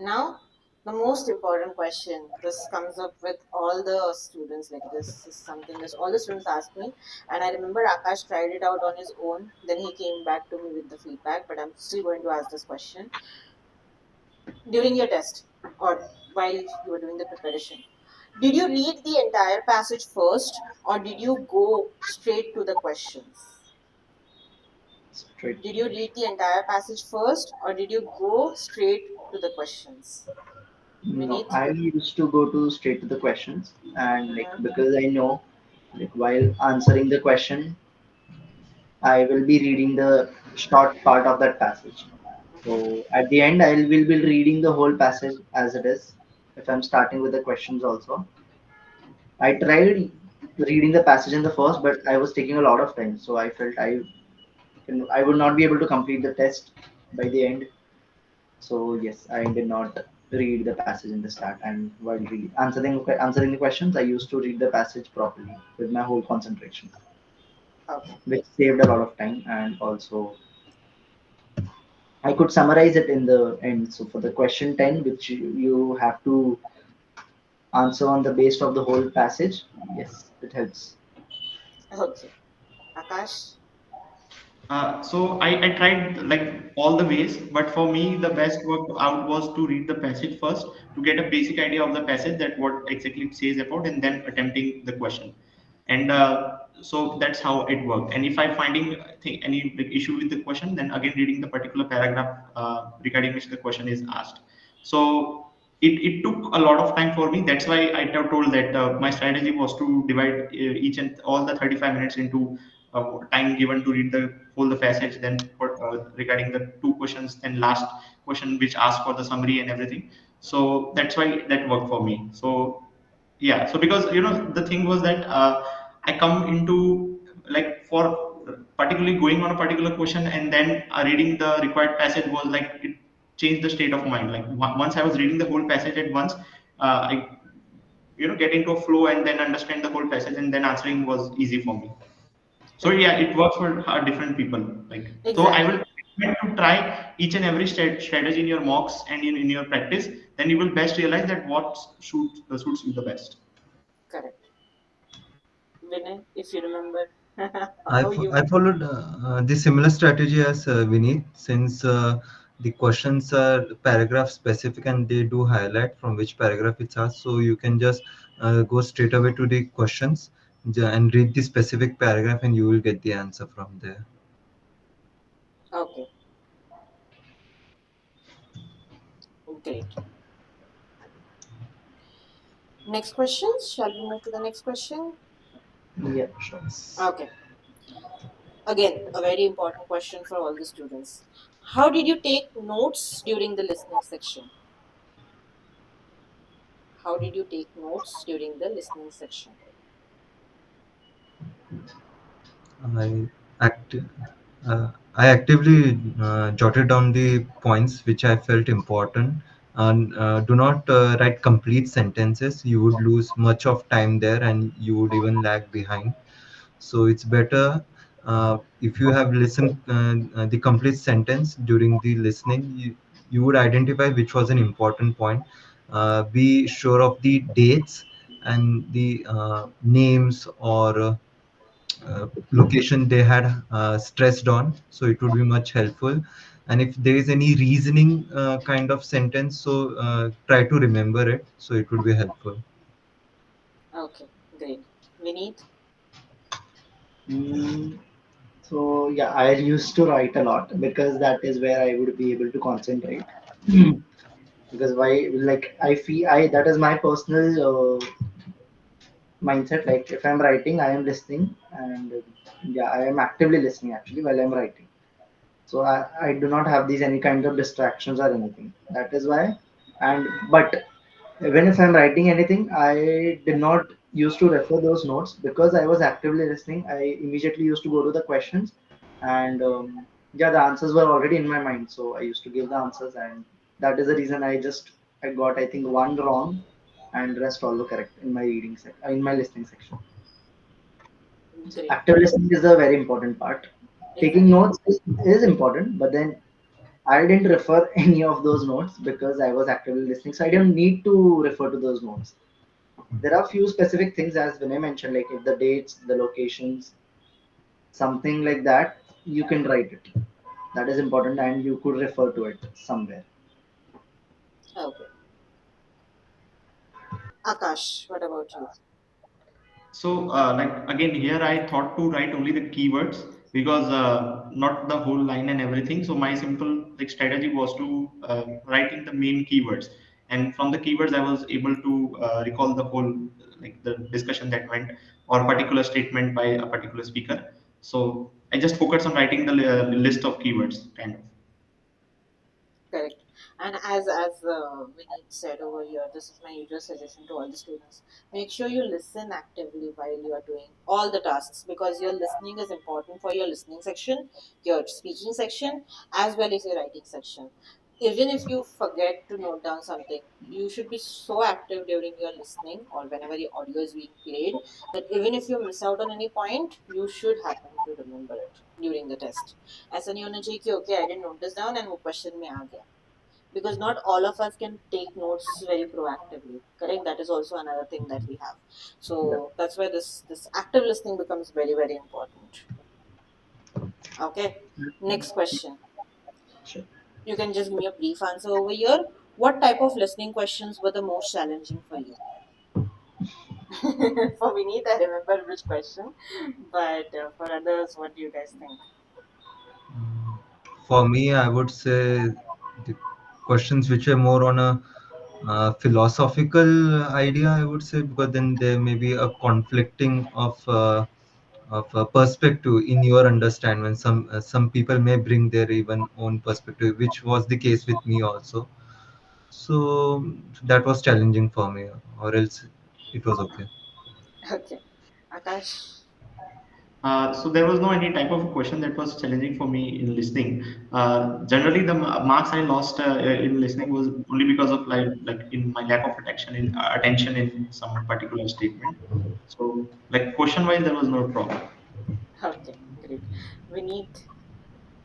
[SPEAKER 1] Now, the most important question. This comes up with all the students. Like this is something that all the students ask me, and I remember Akash tried it out on his own. Then he came back to me with the feedback. But I'm still going to ask this question during your test or while you were doing the preparation. Did you read the entire passage first, or did you go straight to the questions?
[SPEAKER 4] Straight
[SPEAKER 1] Did
[SPEAKER 4] to the
[SPEAKER 1] you
[SPEAKER 4] question.
[SPEAKER 1] read the entire passage first, or did you go straight to the questions?
[SPEAKER 4] No,
[SPEAKER 1] Vineet?
[SPEAKER 4] I used to go to straight to the questions, and like
[SPEAKER 1] Mm-hmm.
[SPEAKER 4] because I know like while answering the question, I will be reading the short part of that passage. So at the end, I will be reading the whole passage as it is. If I'm starting with the questions also, I tried reading the passage in the first, but I was taking a lot of time, so I felt I would not be able to complete the test by the end. So yes, I did not read the passage in the start, and while answering the questions, I used to read the passage properly with my whole concentration,
[SPEAKER 1] Okay.
[SPEAKER 4] which saved a lot of time, and also I could summarize it in the end. So for the question 10, which you have to answer on the base of the whole passage, yes, it helps.
[SPEAKER 1] Okay. Akash?
[SPEAKER 2] So I tried like all the ways, but for me the best worked out was to read the passage first to get a basic idea of the passage that what exactly it says about, and then attempting the question. And so that's how it worked. And if I'm finding any like, issue with the question, then again reading the particular paragraph regarding which the question is asked. So it took a lot of time for me. That's why I have told that my strategy was to divide each and all the 35 minutes into time given to read the whole the passage, then for, regarding the two questions, then last question which asks for the summary and everything. So that's why that worked for me. So yeah, so because the thing was that I come into like for particularly going on a particular question and then reading the required passage was like it changed the state of mind. Like once I was reading the whole passage at once, I get into a flow and then understand the whole passage and then answering was easy for me. So
[SPEAKER 1] Correct.
[SPEAKER 2] yeah, it works for different people. Like so, I will
[SPEAKER 1] Exactly.
[SPEAKER 2] recommend to try each and every strategy in your mocks and in your practice. Then you will best realize that what suits you the best.
[SPEAKER 1] Correct. Vinay, if you remember
[SPEAKER 3] I,
[SPEAKER 1] how you.
[SPEAKER 3] I followed the similar strategy as Vineet, since the questions are paragraph specific and they do highlight from which paragraph it's asked. So you can just go straight away to the questions and read the specific paragraph and you will get the answer from there.
[SPEAKER 1] Okay, great. Next question. Shall we move to the next question?
[SPEAKER 4] Yeah, sure.
[SPEAKER 1] Okay. Again, a very important question for all the students. How did you take notes during the listening section? How did you take notes during the listening section?
[SPEAKER 3] I act I actively jotted down the points which I felt important. And do not write complete sentences. You would lose much of time there, and you would even lag behind. So it's better if you have listened the complete sentence during the listening. You would identify which was an important point. Be sure of the dates and the names or location they had stressed on, so it would be much helpful. And if there is any reasoning kind of sentence, so try to remember it, so it would be helpful.
[SPEAKER 1] Okay, great. Vineet?
[SPEAKER 4] Mm, so yeah, I used to write a lot because that is where I would be able to concentrate. Because why? Like I feel I that is my personal mindset. Like if I'm writing, I am listening, and yeah, I am actively listening actually while I'm writing. So I do not have these any kind of distractions or anything. That is why. And but even if I'm writing anything, I did not used to refer those notes because I was actively listening. I immediately used to go to the questions, and yeah, the answers were already in my mind. So I used to give the answers, and that is the reason I got I think one wrong, and rest all the correct in my in my listening section. So
[SPEAKER 1] Great.
[SPEAKER 4] active listening is a very important part. Taking
[SPEAKER 1] Exactly.
[SPEAKER 4] notes is important, but then I didn't refer any of those notes because I was actively listening. So I didn't need to refer to those notes. There are few specific things as Vinay mentioned, like if the dates, the locations, something like that, you can write it. That is important and you could refer to it somewhere.
[SPEAKER 1] Okay. Akash, what about you?
[SPEAKER 2] So, like again, here I thought to write only the keywords because not the whole line and everything. So my simple like strategy was to writing the main keywords, and from the keywords I was able to recall the whole like the discussion that went or particular statement by a particular speaker. So I just focused on writing the list of keywords, kind of.
[SPEAKER 1] Correct. And as Vineet said over here, this is my usual suggestion to all the students. Make sure you listen actively while you are doing all the tasks because your listening is important for your listening section, your speaking section, as well as your writing section. Even if you forget to note down something, you should be so active during your listening or whenever your audio is being played that even if you miss out on any point, you should happen to remember it during the test. ऐसा नहीं होना चाहिए कि okay I didn't note this down and वो question में आ गया because not all of us can take notes very proactively, correct? That is also another thing that we have. So
[SPEAKER 4] Yeah.
[SPEAKER 1] that's why this active listening becomes very very important. Okay. Next question.
[SPEAKER 4] Sure.
[SPEAKER 1] You can just give me a brief answer over here. What type of listening questions were the most challenging for you? For Vineet, I remember which question, but for others, what do you guys think?
[SPEAKER 3] For me, I would say the questions which are more on a philosophical idea, I would say, because then there may be a conflicting of a perspective in your understanding. When some people may bring their even own perspective, which was the case with me also. So that was challenging for me, or else it was okay.
[SPEAKER 1] Okay. Akash?
[SPEAKER 2] So there was no any type of question that was challenging for me in listening. Generally, the marks I lost in listening was only because of like in my lack of attention in some particular statement. So like question wise, there was no problem.
[SPEAKER 1] Okay, great. Vineet?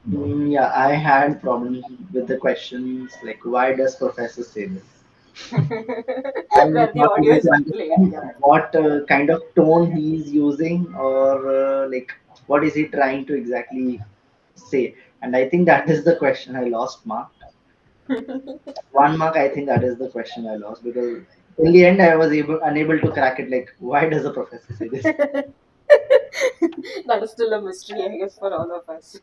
[SPEAKER 4] Yeah, I had problems with the questions like why does professor say this? I was
[SPEAKER 1] Where the
[SPEAKER 4] not
[SPEAKER 1] audio
[SPEAKER 4] able
[SPEAKER 1] is
[SPEAKER 4] to
[SPEAKER 1] not played.
[SPEAKER 4] understand
[SPEAKER 1] Yep.
[SPEAKER 4] what kind of tone he is using, or like what is he trying to exactly say. And I think that is the question I lost mark. 1 mark, I think that is the question I lost because in the end I was unable to crack it. Like, why does the professor say this?
[SPEAKER 1] That is still a mystery, I guess, for all of us.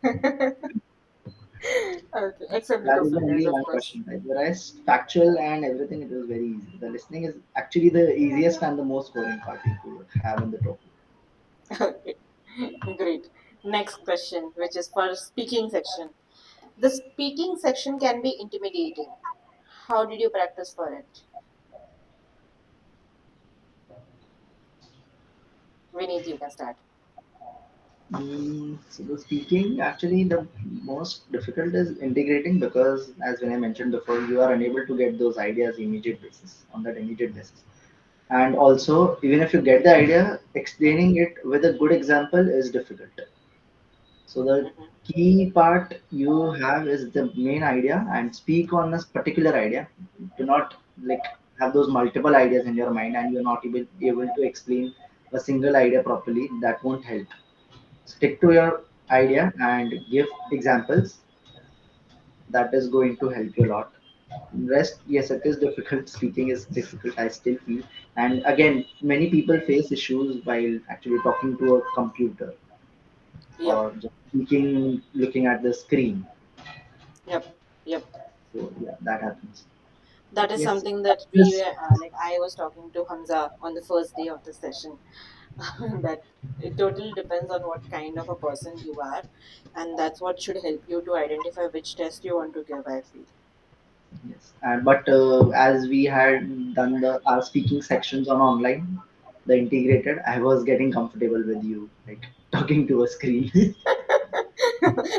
[SPEAKER 1] Okay, except the
[SPEAKER 4] That is the
[SPEAKER 1] TOEFL guys,
[SPEAKER 4] only
[SPEAKER 1] of
[SPEAKER 4] one
[SPEAKER 1] course.
[SPEAKER 4] question. Right? The rest, factual and everything, it was very easy. The listening is actually the easiest and the most boring part you could have in the topic.
[SPEAKER 1] Okay, great. Next question, which is for speaking section. The speaking section can be intimidating. How did you practice for it? Vineet, you can start.
[SPEAKER 4] So the speaking, actually, the most difficult is integrating because, as when I mentioned before, you are unable to get those ideas immediate basis on that immediate basis. And also, even if you get the idea, explaining it with a good example is difficult. So the
[SPEAKER 1] Mhm.
[SPEAKER 4] key part you have is the main idea and speak on this particular idea. Do not like have those multiple ideas in your mind and you're not able to explain a single idea properly. That won't help. Stick to your idea and give examples. That is going to help you a lot. Rest, yes, it is difficult. Speaking is difficult, I still feel. And again, many people face issues while actually talking to a computer
[SPEAKER 1] Yep,
[SPEAKER 4] or just speaking looking at the screen.
[SPEAKER 1] yep, yep.
[SPEAKER 4] So yeah, that happens.
[SPEAKER 1] That is
[SPEAKER 4] Yes.
[SPEAKER 1] something that we
[SPEAKER 4] Yes.
[SPEAKER 1] were like. I was talking to Hamza on the first day of the session. That it totally depends on what kind of a person you are, and that's what should help you to identify which test you want to give, I feel.
[SPEAKER 4] Yes. And but as we had done the our speaking sections on online, the integrated, I was getting comfortable with you, like talking to a screen.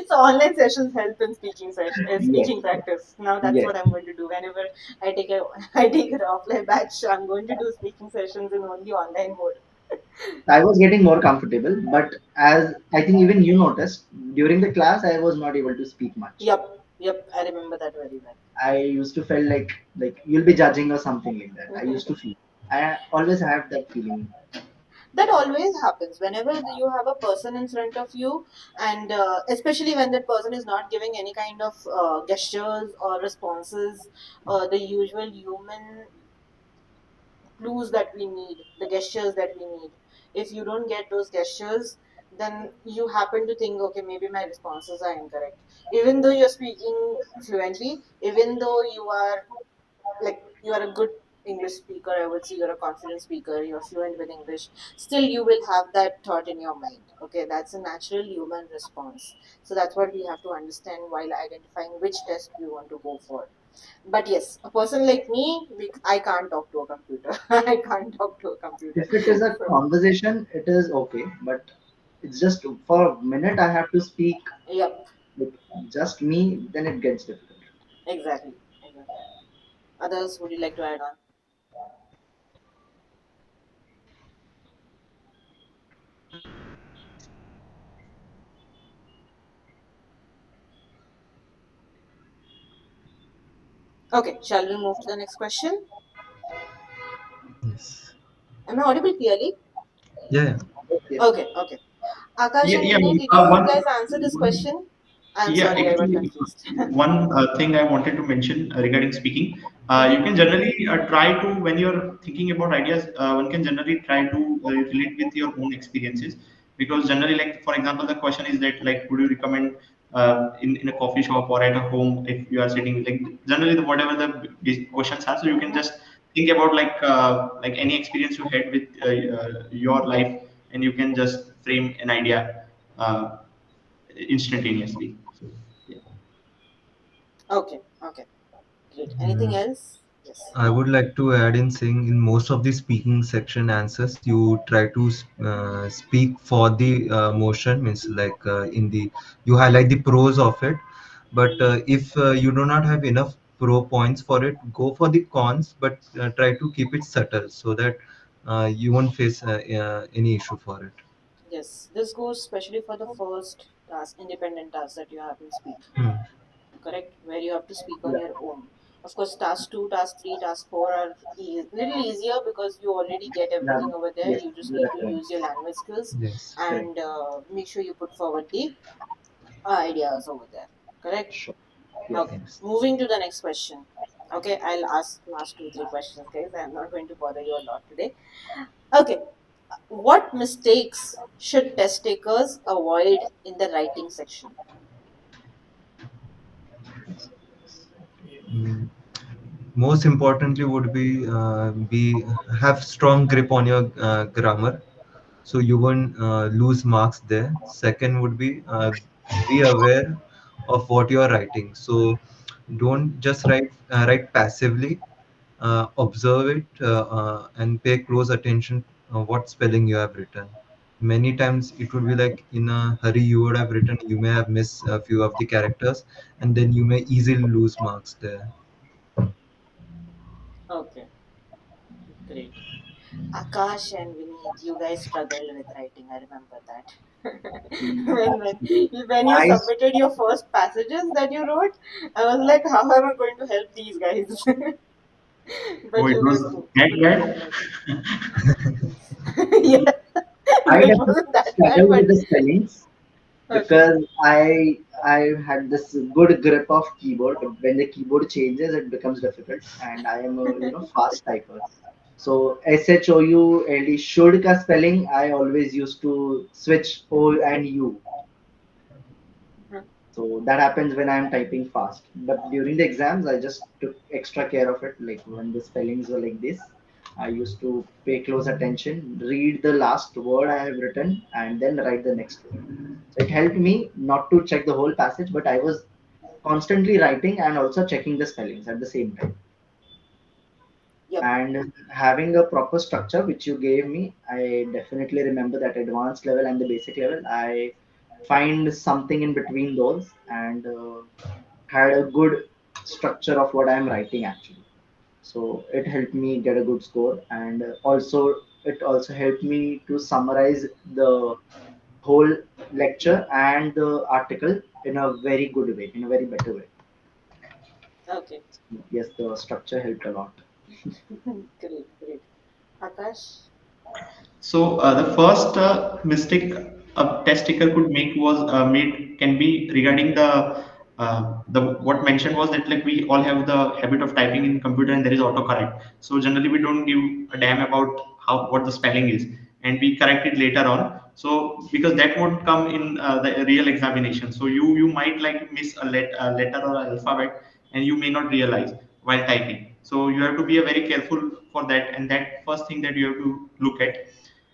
[SPEAKER 1] So online sessions help in speaking
[SPEAKER 4] Yes.
[SPEAKER 1] speaking practice. Now that's
[SPEAKER 4] Yes.
[SPEAKER 1] what I'm going to do. Whenever I take a I take an offline batch, I'm going to do speaking sessions in only online mode.
[SPEAKER 4] I was getting more comfortable, but as I think even you noticed during the class, I was not able to speak much.
[SPEAKER 1] Yep, yep, I remember that very well.
[SPEAKER 4] I used to feel like you'll be judging or something like that. I used to feel. I always had that feeling.
[SPEAKER 1] That always happens whenever you have a person in front of you, and especially when that person is not giving any kind of gestures or responses, the usual human clues that we need, the gestures that we need. If you don't get those gestures, then you happen to think, okay, maybe my responses are incorrect. Even though you're speaking fluently, even though you are like you are a good English speaker, I would say you're a confident speaker, you're fluent with English, still you will have that thought in your mind. Okay, that's a natural human response. So that's what we have to understand while identifying which test we want to go for. But yes, a person like me, I can't talk to a computer. I can't talk to a computer.
[SPEAKER 4] If it is a
[SPEAKER 1] So,
[SPEAKER 4] conversation, it is okay, but it's just for a minute I have to speak
[SPEAKER 1] yep,
[SPEAKER 4] with just me, then it gets difficult.
[SPEAKER 1] exactly. Exactly. Others, would you like to add on? Okay, shall we move to the next question?
[SPEAKER 3] Yes.
[SPEAKER 1] Am I audible clearly?
[SPEAKER 3] Yeah, yeah.
[SPEAKER 4] Yes,
[SPEAKER 1] Okay, okay. Akash
[SPEAKER 2] Yeah,
[SPEAKER 1] and
[SPEAKER 2] yeah.
[SPEAKER 1] Vinny, did you
[SPEAKER 2] One,
[SPEAKER 1] guys answer this
[SPEAKER 2] one
[SPEAKER 1] question? I'm
[SPEAKER 2] Yeah,
[SPEAKER 1] sorry, I got
[SPEAKER 2] actually,
[SPEAKER 1] confused.
[SPEAKER 2] one thing I wanted to mention regarding speaking, you
[SPEAKER 1] Mm-hmm.
[SPEAKER 2] can generally try to, when you're thinking about ideas, one can generally try to relate with your own experiences. Because generally, like for example, the question is that like, would you recommend in a coffee shop or at a home if you are sitting? Like generally, whatever the questions are, so you can just think about like any experience you had with your life, and you can just frame an idea instantaneously. So, yeah.
[SPEAKER 1] Okay, okay, great. Anything
[SPEAKER 3] Mm,
[SPEAKER 1] else? Yes.
[SPEAKER 3] I would like to add in saying in most of the speaking section answers, you try to speak for the motion, means like in the you highlight the pros of it. But if you do not have enough pro points for it, go for the cons, but try to keep it subtle so that you won't face any issue for it.
[SPEAKER 1] Yes, this goes especially for the first task, independent task that you have in speak,
[SPEAKER 3] Hmm.
[SPEAKER 1] correct? Where you have to speak on
[SPEAKER 4] Yeah,
[SPEAKER 1] your own. Of course, task 2, task 3, task 4 are little easier because you already get
[SPEAKER 4] yeah,
[SPEAKER 1] everything over there.
[SPEAKER 4] yes,
[SPEAKER 1] You just
[SPEAKER 4] the
[SPEAKER 1] need to use your
[SPEAKER 4] reference.
[SPEAKER 1] language skills
[SPEAKER 3] Yes.
[SPEAKER 4] Correct.
[SPEAKER 1] and make sure you put forward the ideas over there, correct?
[SPEAKER 4] Sure. Yes.
[SPEAKER 1] Okay,
[SPEAKER 3] Yes.
[SPEAKER 1] moving to the next question. Okay, I'll ask last 2, 3 questions, guys. I'm not going to bother you a lot today. Okay, what mistakes should test takers avoid in the writing section?
[SPEAKER 3] Mm. Most importantly would be have strong grip on your grammar, so you won't lose marks there. Second would be aware of what you are writing, so don't just write passively. Observe it and pay close attention what spelling you have written. Many times it would be like in a hurry you would have written, you may have missed a few of the characters, and then you may easily lose marks there.
[SPEAKER 1] Okay, great. Akash and Vineet, you guys struggled with writing. I remember that. When you
[SPEAKER 4] I
[SPEAKER 1] submitted your first passages that you wrote, I was like, how am I going to help these guys?
[SPEAKER 2] Oh,
[SPEAKER 1] But
[SPEAKER 2] it
[SPEAKER 1] you
[SPEAKER 2] was
[SPEAKER 1] guys could.
[SPEAKER 2] that bad?
[SPEAKER 1] Okay. Yeah,
[SPEAKER 4] I
[SPEAKER 1] it
[SPEAKER 4] definitely
[SPEAKER 1] wasn't that bad,
[SPEAKER 4] struggle with
[SPEAKER 1] but
[SPEAKER 4] the spellings
[SPEAKER 1] okay.
[SPEAKER 4] because I had this good grip of keyboard, but when the keyboard changes, it becomes difficult. And I am a fast typer. So SHOULD should ka spelling I always used to switch O and U.
[SPEAKER 1] Mhm.
[SPEAKER 4] So that happens when I'm typing fast. But during the exams, I just took extra care of it. Like when the spellings were like this, I used to pay close attention, read the last word I have written, and then write the next word. So it helped me not to check the whole passage, but I was constantly writing and also checking the spellings at the same time.
[SPEAKER 1] Yep.
[SPEAKER 4] And having a proper structure, which you gave me, I definitely remember that advanced level and the basic level. I find something in between those and had a good structure of what I'm writing actually. So it helped me get a good score, and also it also helped me to summarize the whole lecture and the article in a very good way, in a very better way.
[SPEAKER 1] Okay.
[SPEAKER 4] Yes, the structure helped a lot.
[SPEAKER 1] Great, great. Akash?
[SPEAKER 2] So the first mistake a test taker could make was made can be regarding the what mentioned was that like we all have the habit of typing in computer and there is autocorrect. So generally we don't give a damn about how what the spelling is, and we correct it later on. So because that won't come in the real examination. So you might like miss a letter or an alphabet and you may not realize while typing. So you have to be very careful for that, and that first thing that you have to look at.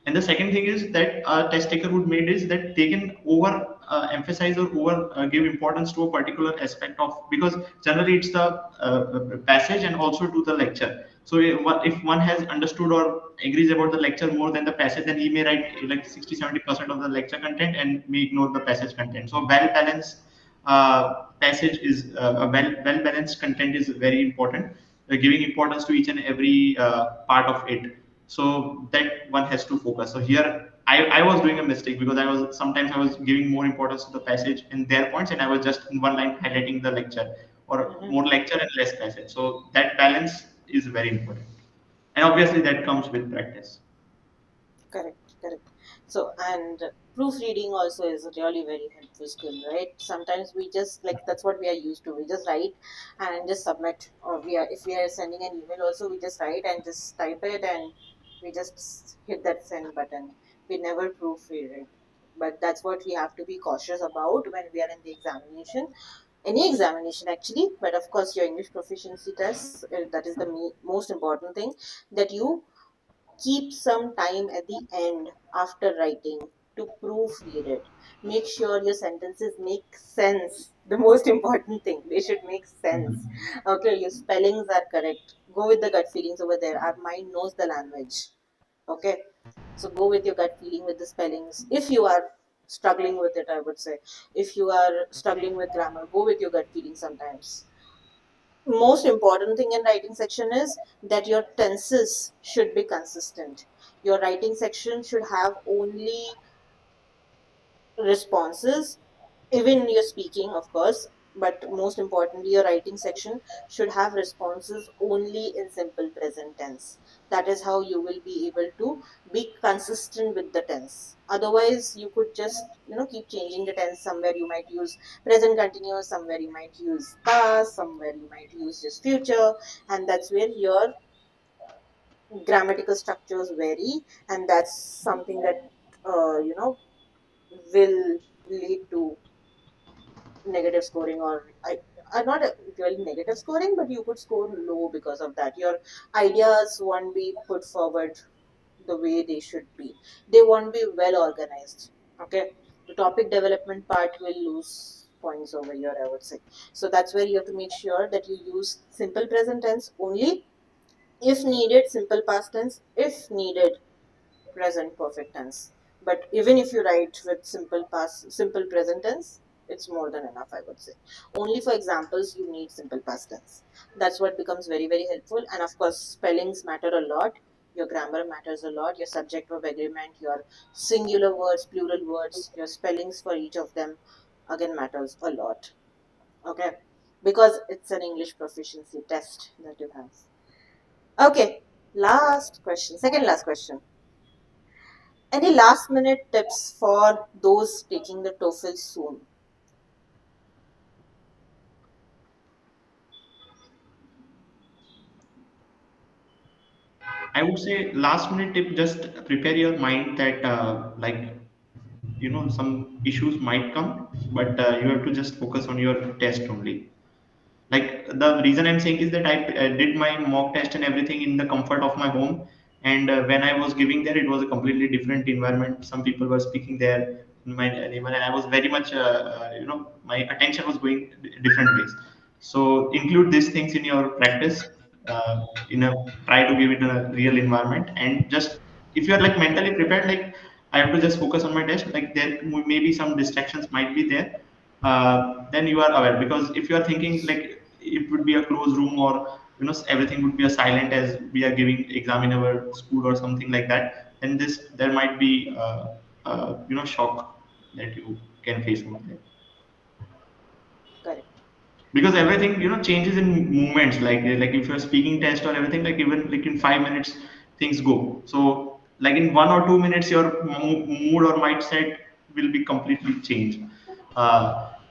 [SPEAKER 2] And the second thing is that a test taker would made is that they can over emphasize or over give importance to a particular aspect of, because generally it's the passage and also to the lecture. So if one has understood or agrees about the lecture more than the passage, then he may write like 60-70% of the lecture content and may ignore the passage content. So well balanced passage is a well balanced content is very important, giving importance to each and every part of it, so that one has to focus. So here I was doing a mistake because I was giving more importance to the passage and their points, and I was just in one line highlighting the lecture, or
[SPEAKER 1] Mhm.
[SPEAKER 2] more lecture and less passage. So that balance is very important, and obviously that comes with practice.
[SPEAKER 1] Correct, correct. So, and Proofreading also is a really very helpful skill, right? Sometimes we just like that's what we are used to. We just write and just submit, or we are if we are sending an email also, we just write and just type it and we just hit that send button. We never proofread it. But that's what we have to be cautious about when we are in the examination, any examination actually. But of course, your English proficiency tests, that is the most important thing, that you keep some time at the end after writing to proofread it. Make sure your sentences make sense. The most important thing, they should make sense. Okay, your spellings are correct. Go with the gut feelings over there. Our mind knows the language. Okay, so go with your gut feeling with the spellings. If you are struggling with it, I would say, if you are struggling with grammar, go with your gut feeling sometimes. Most important thing in writing section is that your tenses should be consistent. Your writing section should have only responses, even your speaking, of course, but most importantly, your writing section should have responses only in simple present tense. That is how you will be able to be consistent with the tense. Otherwise, you could just keep changing the tense. Somewhere you might use present continuous, somewhere you might use past, somewhere you might use just future, and that's where your grammatical structures vary, and that's something that will lead to negative scoring, or I not really negative scoring, but you could score low because of that. Your ideas won't be put forward the way they should be. They won't be well organized. Okay, the topic development part will lose points over here, I would say. So that's where you have to make sure that you use simple present tense only. If needed, simple past tense. If needed, present perfect tense. But even if you write with simple present tense, it's more than enough, I would say. Only for examples you need simple past tense. That's what becomes very, very helpful. And of course, spellings matter a lot. Your grammar matters a lot. Your subject verb agreement, your singular words, plural words, your spellings for each of them again matters a lot. Okay, because it's an English proficiency test that you have. Okay, last question, second last question. Any last minute tips for those taking the TOEFL soon?
[SPEAKER 2] I would say last minute tip, just prepare your mind that some issues might come, but you have to just focus on your test only. Like, the reason I'm saying is that I did my mock test and everything in the comfort of my home, and when I was giving there, it was a completely different environment. Some people were speaking there in my neighbor, and I was very much my attention was going different ways. So include these things in your practice. Try to give it a real environment, and just, if you are like mentally prepared, like, I have to just focus on my test, like there maybe some distractions might be there, then you are aware. Because if you are thinking like it would be a closed room, or everything would be a silent as we are giving exam in our school or something like that, then this there might be shock that you can face over there.
[SPEAKER 1] Correct.
[SPEAKER 2] Because everything changes in movements, like if you're speaking test or everything, like even like in 5 minutes things go. So like in 1 or 2 minutes your mood or mindset will be completely changed,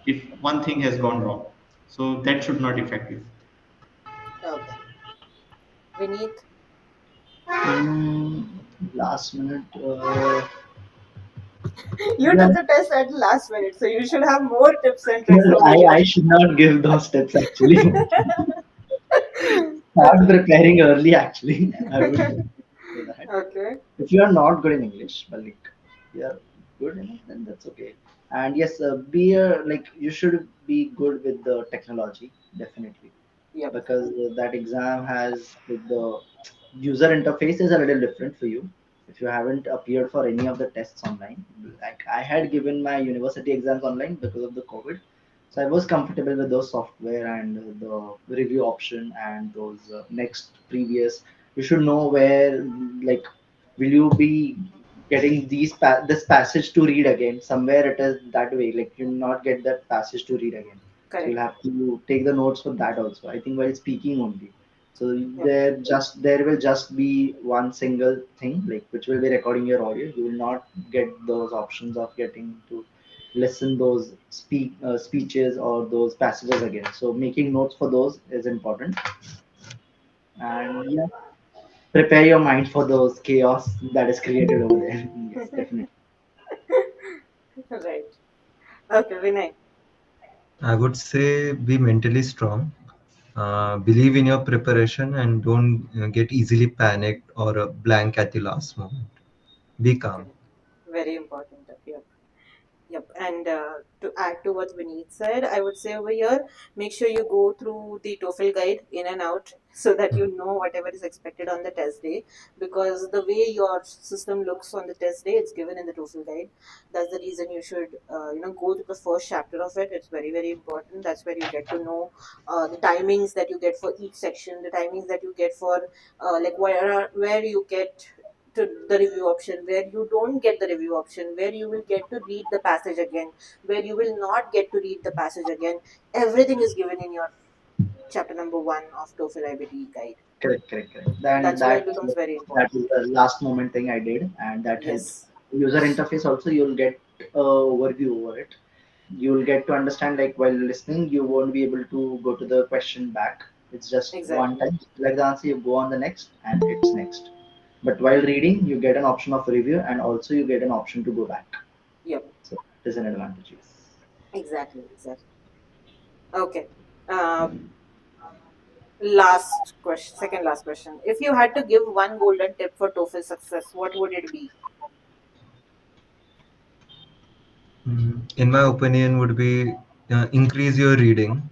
[SPEAKER 2] if one thing has gone wrong. So that should not affect you.
[SPEAKER 1] Okay. Vineet,
[SPEAKER 4] Mm, last minute.
[SPEAKER 1] you
[SPEAKER 4] Yeah,
[SPEAKER 1] took the test at the last minute, so you should have more tips and tricks
[SPEAKER 4] well,
[SPEAKER 1] over
[SPEAKER 4] I
[SPEAKER 1] here.
[SPEAKER 4] should not give those tips actually. Start
[SPEAKER 1] Okay.
[SPEAKER 4] preparing early actually. I would say that.
[SPEAKER 1] Okay.
[SPEAKER 4] If you are not good in English, but like you are good in it, then that's okay. And yes, be like you should be good with the technology definitely,
[SPEAKER 1] Yep.
[SPEAKER 4] because that exam has like, the user interface is a little different for you. If you haven't appeared for any of the tests online, like I had given my university exams online because of the COVID, so I was comfortable with those software and the review option and those next previous. You should know where, like, will you be getting this passage to read again? Somewhere it is that way. Like you not get that passage to read again. So you'll
[SPEAKER 1] Correct.
[SPEAKER 4] have to take the notes for that also. I think while speaking only. So
[SPEAKER 1] Yep.
[SPEAKER 4] there will just be one single thing like which will be recording your audio. You will not get those options of getting to listen those speeches or those passages again. So making notes for those is important. And yeah, prepare your mind for those chaos that is created over there. Yes, definitely.
[SPEAKER 1] Right. Okay, Vinay.
[SPEAKER 3] I would say be mentally strong. Believe in your preparation and don't get easily panicked or blank at the last moment. Be calm.
[SPEAKER 1] Correct. Very important. Yep. Yep. And to add to what Vineet said, I would say over here, make sure you go through the TOEFL guide in and out so that you know whatever is expected on the test day. Because the way your system looks on the test day, it's given in the TOEFL guide. That's the reason you should, go to the first chapter of it. It's very, very important. That's where you get to know the timings that you get for each section, the timings that you get for like where you get to the review option, where you don't get the review option, where you will get to read the passage again, where you will not get to read the passage again. Everything is given in your chapter number 1 of TOEFL IBT guide.
[SPEAKER 4] Correct, correct, correct. Then
[SPEAKER 1] That's why it becomes very
[SPEAKER 4] that
[SPEAKER 1] important.
[SPEAKER 4] is the last moment thing I did, and that helped.
[SPEAKER 1] Yes,
[SPEAKER 4] User interface also you'll get a overview over it. You'll get to understand like while listening, you won't be able to go to the question back. It's just one
[SPEAKER 1] exactly.
[SPEAKER 4] time. Like the answer, you go on the next, and it's next. But while reading, you get an option of review, and also you get an option to go back.
[SPEAKER 1] Yep,
[SPEAKER 4] So it is an advantage. Yes.
[SPEAKER 1] exactly, exactly. Okay. Uh, Last question, second last question. If you had to give one golden tip for TOEFL success, what would it be?
[SPEAKER 3] In my opinion, would be increase your reading.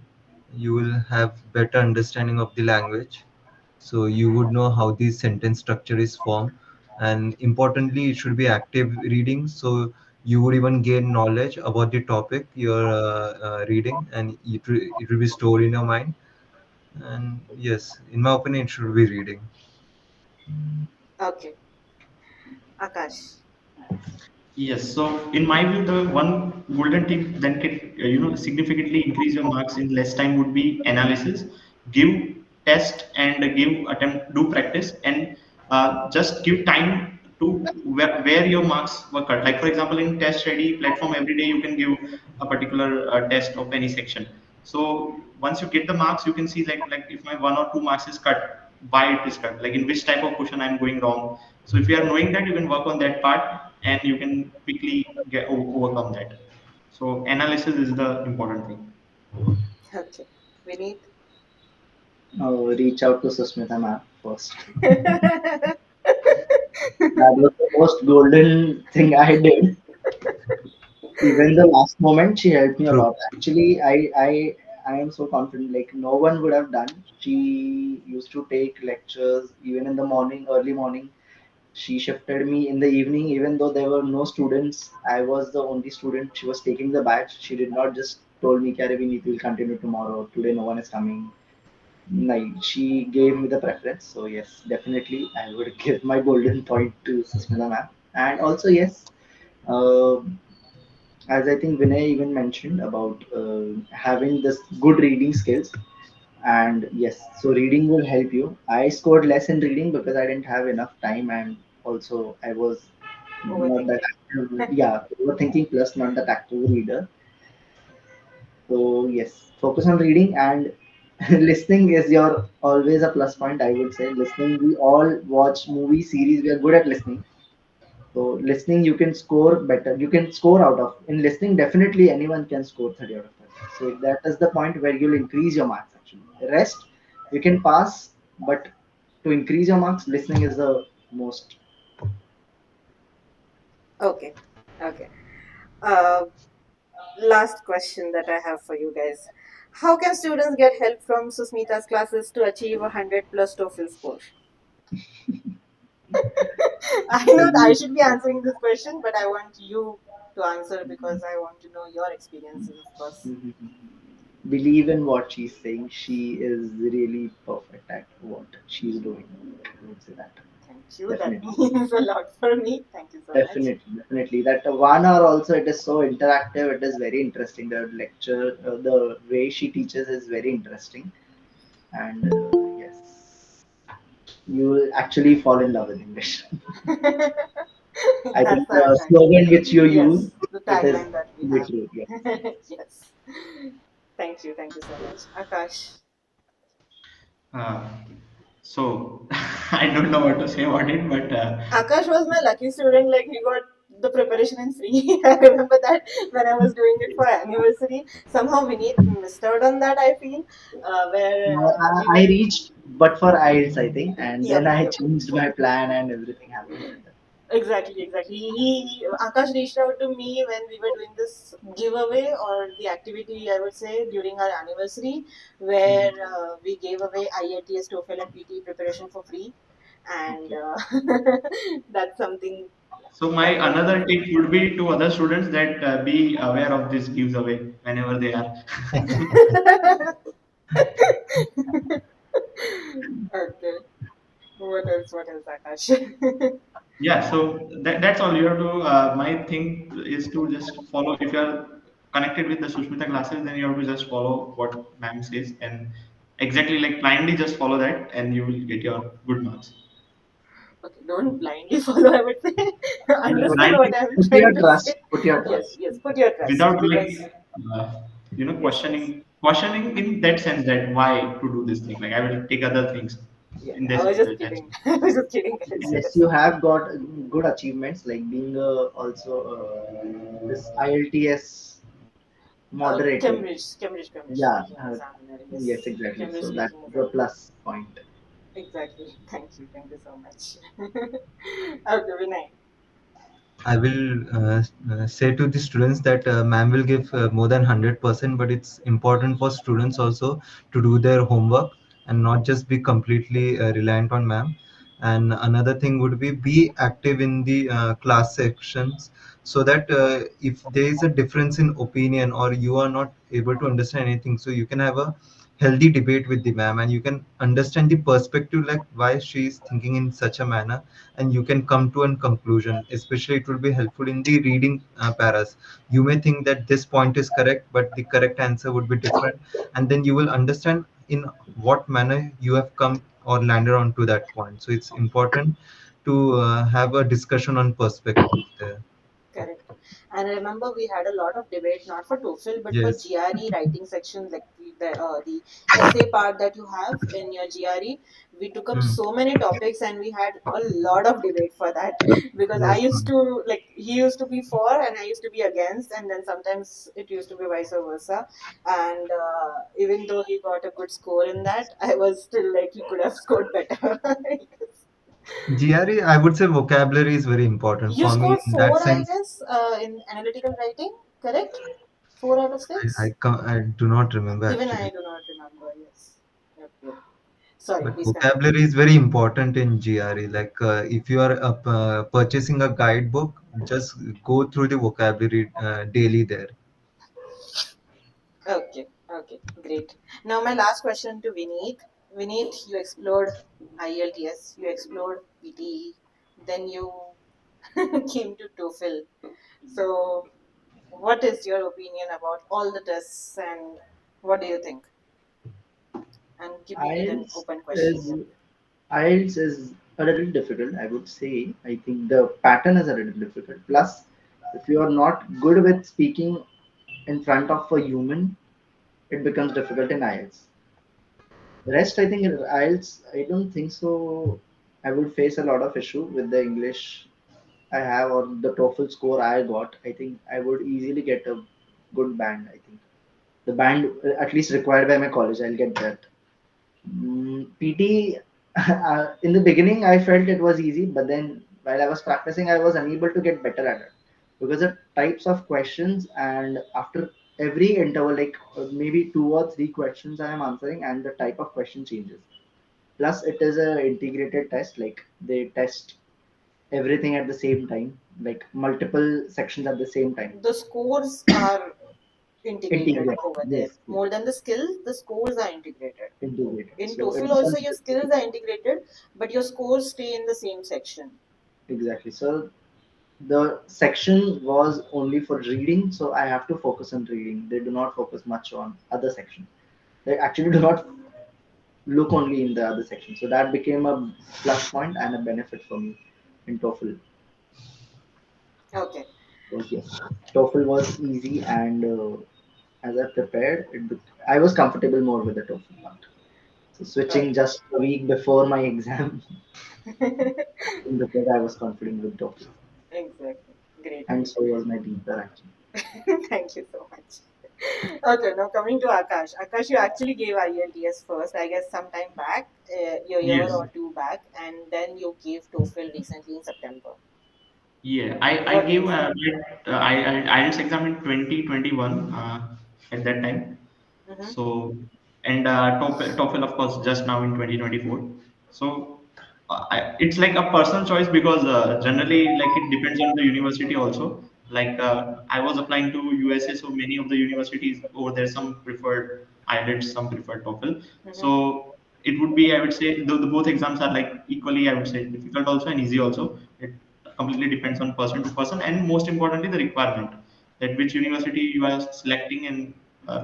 [SPEAKER 3] You will have better understanding of the language, so you would know how the sentence structure is formed. And importantly, it should be active reading, so you would even gain knowledge about the topic you're reading, and it will be stored in your mind. And yes, in my opinion, it should be reading.
[SPEAKER 1] Okay, Akash.
[SPEAKER 2] Yes, so in my view, the one golden tip that can significantly increase your marks in less time would be analysis. Give test and give attempt, do practice, and just give time to where your marks were cut. Like for example, in test ready platform, every day you can give a particular test of any section. So once you get the marks, you can see like if my 1 or 2 marks is cut, why it is cut, like in which type of question I'm going wrong. So if you are knowing that, you can work on that part and you can quickly overcome that. So analysis is the important thing.
[SPEAKER 1] Okay, Vineet.
[SPEAKER 4] Reach out to Susmita ma'am first. That was the most golden thing I did. Even the last moment, she helped me a
[SPEAKER 3] True.
[SPEAKER 4] lot. Actually, I am so confident. Like no one would have done. She used to take lectures even in the morning, early morning. She shifted me in the evening, even though there were no students. I was the only student. She was taking the batch. She did not just told me, "Carry, we need to continue tomorrow. Today, no one is coming." Like she gave me the preference. So yes, definitely, I would give my golden point to Susmita ma'am. And also yes, uh, as I think Vinay even mentioned about having this good reading skills. And yes, so reading will help you. I scored less in reading because I didn't have enough time, and also I was not that
[SPEAKER 1] Overthinking.
[SPEAKER 4] active. Yeah, overthinking plus not that active reader. So yes, focus on reading and listening is your always a plus point. I would say listening. We all watch movie series. We are good at listening. So listening, you can score better. You can score out of in listening. Definitely, anyone can score 30 out of 30. So that is the point where you'll increase your marks. Actually, the rest you can pass, but to increase your marks, listening is the most.
[SPEAKER 1] Okay, okay. Uh, Last question that I have for you guys. How can students get help from Susmita's classes to achieve a 100 plus TOEFL score? I know I should be answering this question, but I want you to answer because I want to know your experiences, of course.
[SPEAKER 4] Believe in what she's saying. She is really perfect at what she's doing. I would say that.
[SPEAKER 1] Thank you. That
[SPEAKER 4] Definitely.
[SPEAKER 1] means a lot for me. Thank you so much.
[SPEAKER 4] Definitely, definitely. That 1 hour also, it is so interactive. It is very interesting. The lecture, the way she teaches is very interesting. And yes. you will actually fall in love with English. I
[SPEAKER 1] That's
[SPEAKER 4] think
[SPEAKER 1] the
[SPEAKER 4] the
[SPEAKER 1] tagline.
[SPEAKER 4] slogan which you use,
[SPEAKER 1] Yes, the
[SPEAKER 4] it is
[SPEAKER 1] tagline that we
[SPEAKER 4] really
[SPEAKER 1] have.
[SPEAKER 4] true. Yeah.
[SPEAKER 1] Yes. Thank you so much. Akash.
[SPEAKER 2] Uh, so I don't know what to say about it, but
[SPEAKER 1] Akash was my lucky student, like he got the preparation in free. I remember that when I was doing it for anniversary. Somehow Vineet missed out on that, I feel, where we
[SPEAKER 4] I
[SPEAKER 1] were.
[SPEAKER 4] reached, but for IELTS, I think, and then
[SPEAKER 1] Yep,
[SPEAKER 4] I
[SPEAKER 1] yep.
[SPEAKER 4] changed my plan and everything happened better.
[SPEAKER 1] Exactly. Akash reached out to me when we were doing this giveaway or the activity, I would say, during our anniversary, where
[SPEAKER 4] Mhm.
[SPEAKER 1] we gave away IELTS, TOEFL, and PT preparation for free, and
[SPEAKER 4] Okay.
[SPEAKER 1] that's something
[SPEAKER 2] so my
[SPEAKER 1] that was.
[SPEAKER 2] another tip would be to other students that be aware of this giveaway whenever they are.
[SPEAKER 1] Okay. What else? What else, Akash?
[SPEAKER 2] Yeah, so that's all you have to. My thing is to just follow. If you are connected with the Sushmita classes, then you have to just follow what ma'am says and exactly like blindly just follow that, and you will get your good marks.
[SPEAKER 1] Okay, don't blindly follow, I would say. Understand what
[SPEAKER 2] Blindly
[SPEAKER 1] I'm
[SPEAKER 4] Put
[SPEAKER 1] trying
[SPEAKER 4] your
[SPEAKER 1] to
[SPEAKER 4] trust.
[SPEAKER 1] say.
[SPEAKER 4] Put your
[SPEAKER 1] Yes,
[SPEAKER 4] trust.
[SPEAKER 1] yes, put your trust
[SPEAKER 2] without like
[SPEAKER 1] because,
[SPEAKER 2] uh,
[SPEAKER 1] yes, yes.
[SPEAKER 2] questioning in that sense that why to do this thing. Like I will take other things
[SPEAKER 1] Yeah,
[SPEAKER 2] in
[SPEAKER 1] I
[SPEAKER 2] this
[SPEAKER 1] was just
[SPEAKER 2] test.
[SPEAKER 1] kidding. I was just kidding, guys.
[SPEAKER 4] Yes,
[SPEAKER 1] Yes.
[SPEAKER 4] you have got good achievements like being also this IELTS moderator.
[SPEAKER 1] Cambridge
[SPEAKER 4] Yeah,
[SPEAKER 1] speaking examiner.
[SPEAKER 4] yes,
[SPEAKER 1] Yes,
[SPEAKER 4] exactly.
[SPEAKER 1] Cambridge
[SPEAKER 4] So that's
[SPEAKER 1] speaking
[SPEAKER 4] the
[SPEAKER 1] examiner.
[SPEAKER 4] plus point.
[SPEAKER 1] Exactly. Thank you so much. Okay, Vinay.
[SPEAKER 3] I will say to the students that ma'am will give more than 100%, but it's important for students also to do their homework and not just be completely reliant on ma'am. And another thing would be active in the class sections, so that if there is a difference in opinion or you are not able to understand anything, so you can have a healthy debate with the ma'am and you can understand the perspective, like why she is thinking in such a manner, and you can come to a conclusion. Especially it will be helpful in the reading paras. You may think that this point is correct, but the correct answer would be different, and then you will understand in what manner you have come or landed onto that point. So it's important to have a discussion on perspective there.
[SPEAKER 1] Correct. And I remember we had a lot of debate, not for TOEFL, but for
[SPEAKER 3] Yes.
[SPEAKER 1] GRE writing section, like the essay part that you have in your GRE. We took up
[SPEAKER 3] Hmm.
[SPEAKER 1] so many topics and we had a lot of debate for that because I
[SPEAKER 3] Yes.
[SPEAKER 1] used to, like, he used to be for and I used to be against, and then sometimes it used to be vice versa. And even though he got a good score in that, I was still like, he could have scored better.
[SPEAKER 3] GRE, I would say vocabulary is very important
[SPEAKER 1] You
[SPEAKER 3] for me
[SPEAKER 1] scored
[SPEAKER 3] in that
[SPEAKER 1] four, I
[SPEAKER 3] sense.
[SPEAKER 1] guess, in analytical writing, correct? 4 out of 6?
[SPEAKER 3] I do not remember
[SPEAKER 1] Even I
[SPEAKER 3] actually.
[SPEAKER 1] do not remember, yes. Yep, yep. Sorry,
[SPEAKER 3] But
[SPEAKER 1] please continue.
[SPEAKER 3] vocabulary is very important in GRE. Like if you are purchasing a guidebook, just go through the vocabulary daily there.
[SPEAKER 1] Okay, great. Now, my last question to Vineet. Vineet, you explored IELTS, you explored PTE, then you came to TOEFL. So, what is your opinion about all the tests and what do you think? And keeping it an
[SPEAKER 4] IELTS
[SPEAKER 1] open question.
[SPEAKER 4] is IELTS is a little difficult, I would say. I think the pattern is a little difficult. Plus, if you are not good with speaking in front of a human, it becomes difficult in IELTS. The rest, I think, in IELTS, I don't think so. I would face a lot of issue with the English I have or the TOEFL score I got. I think I would easily get a good band. I think the band at least required by my college, I'll get that. PT, in the beginning, I felt it was easy, but then while I was practicing, I was unable to get better at it because the types of questions and after every interval, like maybe 2 or 3 questions I am answering, and the type of question changes. Plus, it is a integrated test, like they test everything at the same time, like multiple sections at the same time.
[SPEAKER 1] The scores are integrated
[SPEAKER 4] Integrated,
[SPEAKER 1] over there.
[SPEAKER 4] yes, yes,
[SPEAKER 1] More than the skills, the scores are integrated.
[SPEAKER 4] integrated.
[SPEAKER 1] In
[SPEAKER 4] So it
[SPEAKER 1] TOEFL also
[SPEAKER 4] becomes
[SPEAKER 1] your skills are integrated, but your scores stay in the same section.
[SPEAKER 4] exactly. So the section was only for reading, so I have to focus on reading. They do not focus much on other sections. They actually do not look only in the other section. So that became a plus point and a benefit for me in TOEFL.
[SPEAKER 1] Okay.
[SPEAKER 4] So yes, TOEFL was easy, and as I prepared, I was comfortable more with the TOEFL part. So switching
[SPEAKER 1] Okay.
[SPEAKER 4] just a week before my exam, because I was confident with TOEFL,
[SPEAKER 1] Exactly. Great,
[SPEAKER 4] and
[SPEAKER 1] great.
[SPEAKER 4] so was my teacher actually.
[SPEAKER 1] Thank you so much. Okay, now coming to Akash. Akash, you actually gave IELTS first, I guess, some time back, a year
[SPEAKER 2] Yes.
[SPEAKER 1] or two back, and then you gave TOEFL recently in September.
[SPEAKER 2] Yeah, I
[SPEAKER 1] What
[SPEAKER 2] gave
[SPEAKER 1] is?
[SPEAKER 2] I IELTS exam in 2021 at that time.
[SPEAKER 1] Mm-hmm,
[SPEAKER 2] So, and TOEFL of course just now in 2024. So it's like a personal choice because generally like it depends on the university also. Like I was applying to USA, so many of the universities over there some preferred IELTS, some preferred TOEFL.
[SPEAKER 1] mm-hmm.
[SPEAKER 2] So it would be, I would say the both exams are like equally, I would say, difficult also and easy also. It completely depends on person to person, and most importantly the requirement, that which university you are selecting. And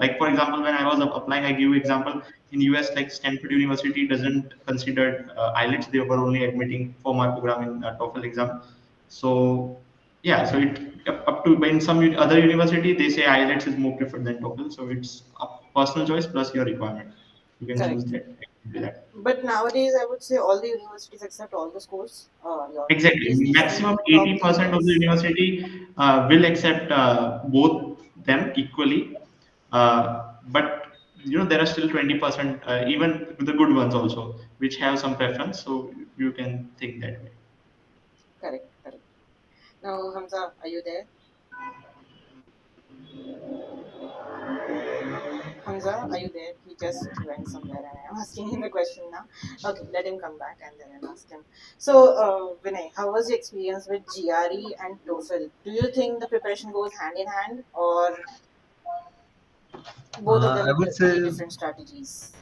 [SPEAKER 2] like for example, when I was applying, I give example in US, like Stanford University doesn't consider IELTS. They were only admitting 4 mark program in TOEFL exam. So yeah, so it up to, in some other university they say IELTS is more preferred than TOEFL. So it's a personal choice plus your requirement. You can choose
[SPEAKER 1] Correct.
[SPEAKER 2] that. Do that.
[SPEAKER 1] But nowadays, I would say all the universities accept all the scores. Your at
[SPEAKER 2] Exactly.
[SPEAKER 1] least the
[SPEAKER 2] Maximum
[SPEAKER 1] top three
[SPEAKER 2] 80% of the
[SPEAKER 1] guys.
[SPEAKER 2] university will accept both them equally. But there are still 20%, even the good ones also, which have some preference. So you can think that way.
[SPEAKER 1] Correct, correct. Now, Hamza, are you there? Hamza, are you there? He just went somewhere and I'm asking him the question now. Okay, let him come back and then I'll ask him. So, Vinay, how was your experience with GRE and TOEFL? Do you think the preparation goes hand in hand or both of
[SPEAKER 3] I
[SPEAKER 1] them
[SPEAKER 3] would
[SPEAKER 1] very
[SPEAKER 3] say
[SPEAKER 1] different strategies?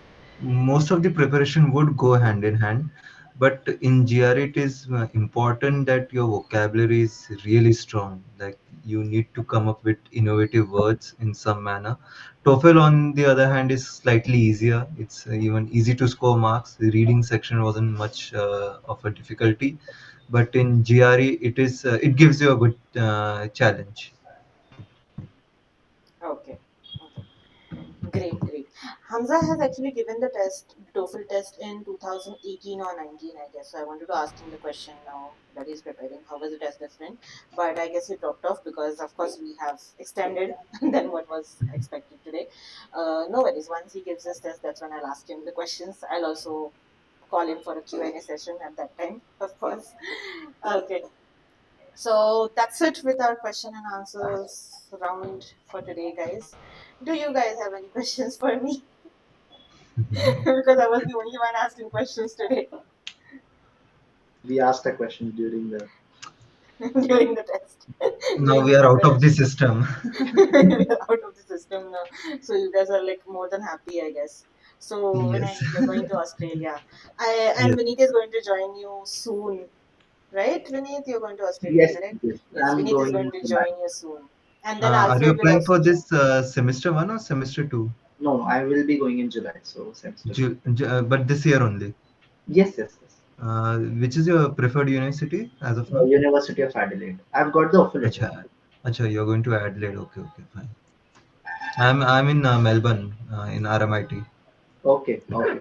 [SPEAKER 3] most of the preparation would go hand in hand, but in GR it is important that your vocabulary is really strong. Like you need to come up with innovative words in some manner. TOEFL, on the other hand, is slightly easier. It's even easy to score marks. The reading section wasn't much of a difficulty, but in GRE it gives you a good challenge.
[SPEAKER 1] Okay, okay. Great, great. Hamza has actually given the test, TOEFL test in 2018 or 19, I guess. So I wanted to ask him the question now that he's preparing. How was the test different? But I guess he dropped off because, of course, we have extended than what was expected today. No worries. Once he gives his test, that's when I'll ask him the questions. I'll also call him for a Q&A session at that time, of course. Okay. So that's it with our question and answers round for today, guys. Do you guys have any questions for me? Because I was the only one asking questions today
[SPEAKER 4] We asked a question during the.
[SPEAKER 1] during the test,
[SPEAKER 3] Now
[SPEAKER 1] during
[SPEAKER 3] we
[SPEAKER 1] the
[SPEAKER 3] are out of the
[SPEAKER 1] preparation.
[SPEAKER 3] system.
[SPEAKER 1] We're out of the system now. So you guys are like more than happy, I guess. So when
[SPEAKER 3] Yes.
[SPEAKER 1] you're going to Australia, and
[SPEAKER 3] Yes.
[SPEAKER 1] Vineet is going to join you soon, right? Vineet, you're going to Australia,
[SPEAKER 4] Yes,
[SPEAKER 1] correct?
[SPEAKER 4] yes.
[SPEAKER 1] Yes,
[SPEAKER 4] I'm
[SPEAKER 1] Vineet is
[SPEAKER 4] going
[SPEAKER 1] going
[SPEAKER 4] in
[SPEAKER 1] to
[SPEAKER 4] July.
[SPEAKER 1] join you soon. And then
[SPEAKER 3] Are you
[SPEAKER 1] Alfred will
[SPEAKER 3] applying
[SPEAKER 1] also
[SPEAKER 3] for
[SPEAKER 1] join.
[SPEAKER 3] this semester one or semester two?
[SPEAKER 4] No, I will be going in July, so semester two.
[SPEAKER 3] But this year only.
[SPEAKER 4] Yes, yes, yes.
[SPEAKER 3] Which is your preferred university as of now?
[SPEAKER 4] University of Adelaide. I've got the offer letter.
[SPEAKER 3] Acha, acha, you're going to Adelaide. Okay, okay, fine. I'm in Melbourne, in RMIT.
[SPEAKER 4] Okay, okay.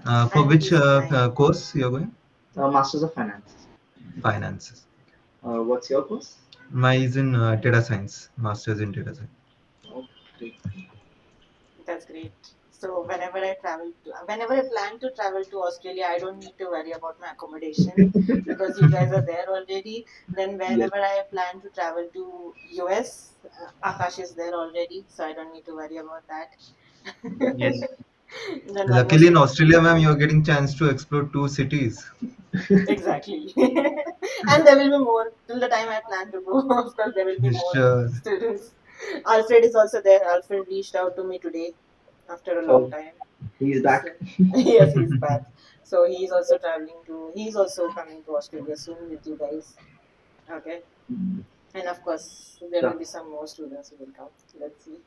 [SPEAKER 3] For
[SPEAKER 1] And
[SPEAKER 3] which
[SPEAKER 1] he's applying.
[SPEAKER 3] course you're going?
[SPEAKER 4] Masters of Finance.
[SPEAKER 3] Finances.
[SPEAKER 4] What's your course?
[SPEAKER 3] Mine is in data science, masters in data science.
[SPEAKER 4] Oh, great.
[SPEAKER 1] That's great. So whenever I plan to travel to Australia, I don't need to worry about my accommodation because you guys are there already. Then
[SPEAKER 4] Yes.
[SPEAKER 1] whenever I plan to travel to US, Akash is there already, so I don't need to worry about that.
[SPEAKER 2] Yes.
[SPEAKER 1] Then one more
[SPEAKER 3] Luckily in
[SPEAKER 1] student will
[SPEAKER 3] Australia,
[SPEAKER 1] come.
[SPEAKER 3] ma'am, you're getting chance to explore two cities.
[SPEAKER 1] Exactly. And there will be more till the time I plan to go. Of course, there will be more
[SPEAKER 3] Sure.
[SPEAKER 1] students. Alfred is also there. Alfred reached out to me today after a long
[SPEAKER 4] Oh,
[SPEAKER 1] time.
[SPEAKER 4] he's
[SPEAKER 1] So,
[SPEAKER 4] back.
[SPEAKER 1] yes, he's back. So he's also traveling to, he's also coming to Australia soon with you guys. Okay. And of course, there will
[SPEAKER 4] Sure.
[SPEAKER 1] be some more students who will come. Let's see.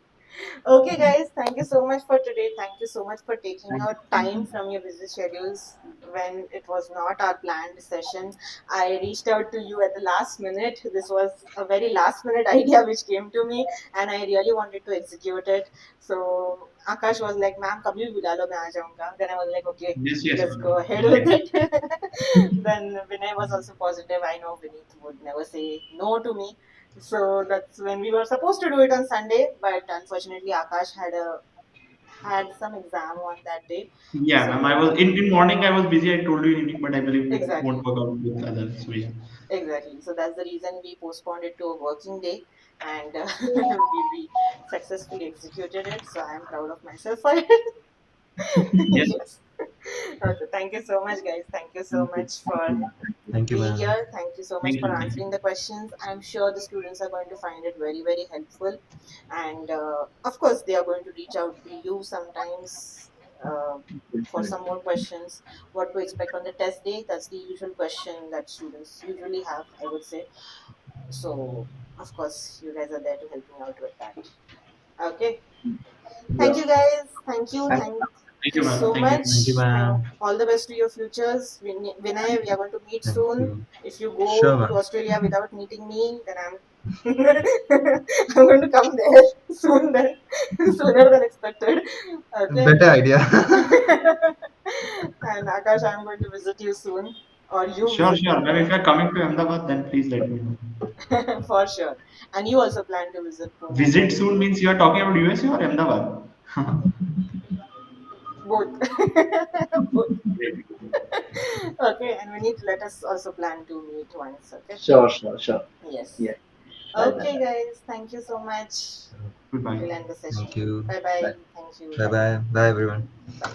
[SPEAKER 1] Okay, guys, thank you so much for today. Thank you so much for taking
[SPEAKER 4] Thank
[SPEAKER 1] out
[SPEAKER 4] you.
[SPEAKER 1] time from your busy schedules when it was not our planned session. I reached out to you at the last minute. This was a very last minute idea which came to me, and I really wanted to execute it. So Akash was like, "Ma'am, kabhi bhi bula lo, main aa jaunga." Then I was like, "Okay,
[SPEAKER 2] Yes, yes.
[SPEAKER 1] let's go ahead with it." Then Vinay was also positive. I know Vineet would never say no to me. So that's when we were supposed to do it on Sunday, but unfortunately Akash had some exam on that day.
[SPEAKER 2] Yeah, ma'am. I
[SPEAKER 1] So
[SPEAKER 2] was in morning. I was busy. I told you in evening, but I believe it
[SPEAKER 1] exactly,
[SPEAKER 2] won't work out with others. So yeah.
[SPEAKER 1] exactly. So that's the reason we postponed it to a working day, and we successfully executed it. So I am proud of myself for it.
[SPEAKER 2] Yes.
[SPEAKER 1] Yes. Okay. Thank you so much, guys. Thank you so
[SPEAKER 4] Thank you.
[SPEAKER 1] much for
[SPEAKER 3] Thank you,
[SPEAKER 1] being
[SPEAKER 3] ma'am.
[SPEAKER 1] here. Thank you so much
[SPEAKER 2] Thank
[SPEAKER 1] for
[SPEAKER 2] you. Thank you.
[SPEAKER 1] answering the questions. I'm sure the students are going to find it very, very helpful. And of course, they are going to reach out to you sometimes for some more questions. What to expect on the test day? That's the usual question that students usually have, I would say. So, of course, you guys are there to help me out with that. Okay. Thank
[SPEAKER 4] Yeah.
[SPEAKER 1] you, guys. Thank you.
[SPEAKER 4] Thank
[SPEAKER 1] Thank
[SPEAKER 2] Thank you,
[SPEAKER 1] you
[SPEAKER 2] ma'am.
[SPEAKER 1] so
[SPEAKER 2] Thank you.
[SPEAKER 3] Thank you,
[SPEAKER 1] much. Thank
[SPEAKER 3] ma'am.
[SPEAKER 1] all the best to your futures. Vinay, we are going to meet
[SPEAKER 3] Thank
[SPEAKER 1] soon.
[SPEAKER 3] you.
[SPEAKER 1] If you
[SPEAKER 3] Sure,
[SPEAKER 1] go to
[SPEAKER 3] ma'am.
[SPEAKER 1] Australia without meeting me, then I'm I'm going to come there soon then sooner than expected. Okay.
[SPEAKER 3] Better idea.
[SPEAKER 1] And Akash, I'm going to visit you soon. Or you
[SPEAKER 2] Sure,
[SPEAKER 1] visit
[SPEAKER 2] sure.
[SPEAKER 1] me.
[SPEAKER 2] Ma'am, if you're coming to Ahmedabad, then please let me know.
[SPEAKER 1] For sure. And you also plan to visit Pune,
[SPEAKER 2] Visit
[SPEAKER 1] according
[SPEAKER 2] soon
[SPEAKER 1] to
[SPEAKER 2] means you are talking about USA or Ahmedabad?
[SPEAKER 1] both. Both.
[SPEAKER 2] Great.
[SPEAKER 1] Okay, and we need to let us also plan to meet once. Okay.
[SPEAKER 4] Sure, sure, sure.
[SPEAKER 1] Yes.
[SPEAKER 4] Yeah. Bye
[SPEAKER 1] Okay,
[SPEAKER 4] bye.
[SPEAKER 1] guys. Thank you so much.
[SPEAKER 2] Goodbye.
[SPEAKER 1] We'll end the session.
[SPEAKER 3] Thank you.
[SPEAKER 1] Bye bye.
[SPEAKER 4] Bye.
[SPEAKER 1] Thank you.
[SPEAKER 3] Bye
[SPEAKER 1] Bye.
[SPEAKER 3] bye. Bye, everyone.
[SPEAKER 1] Bye.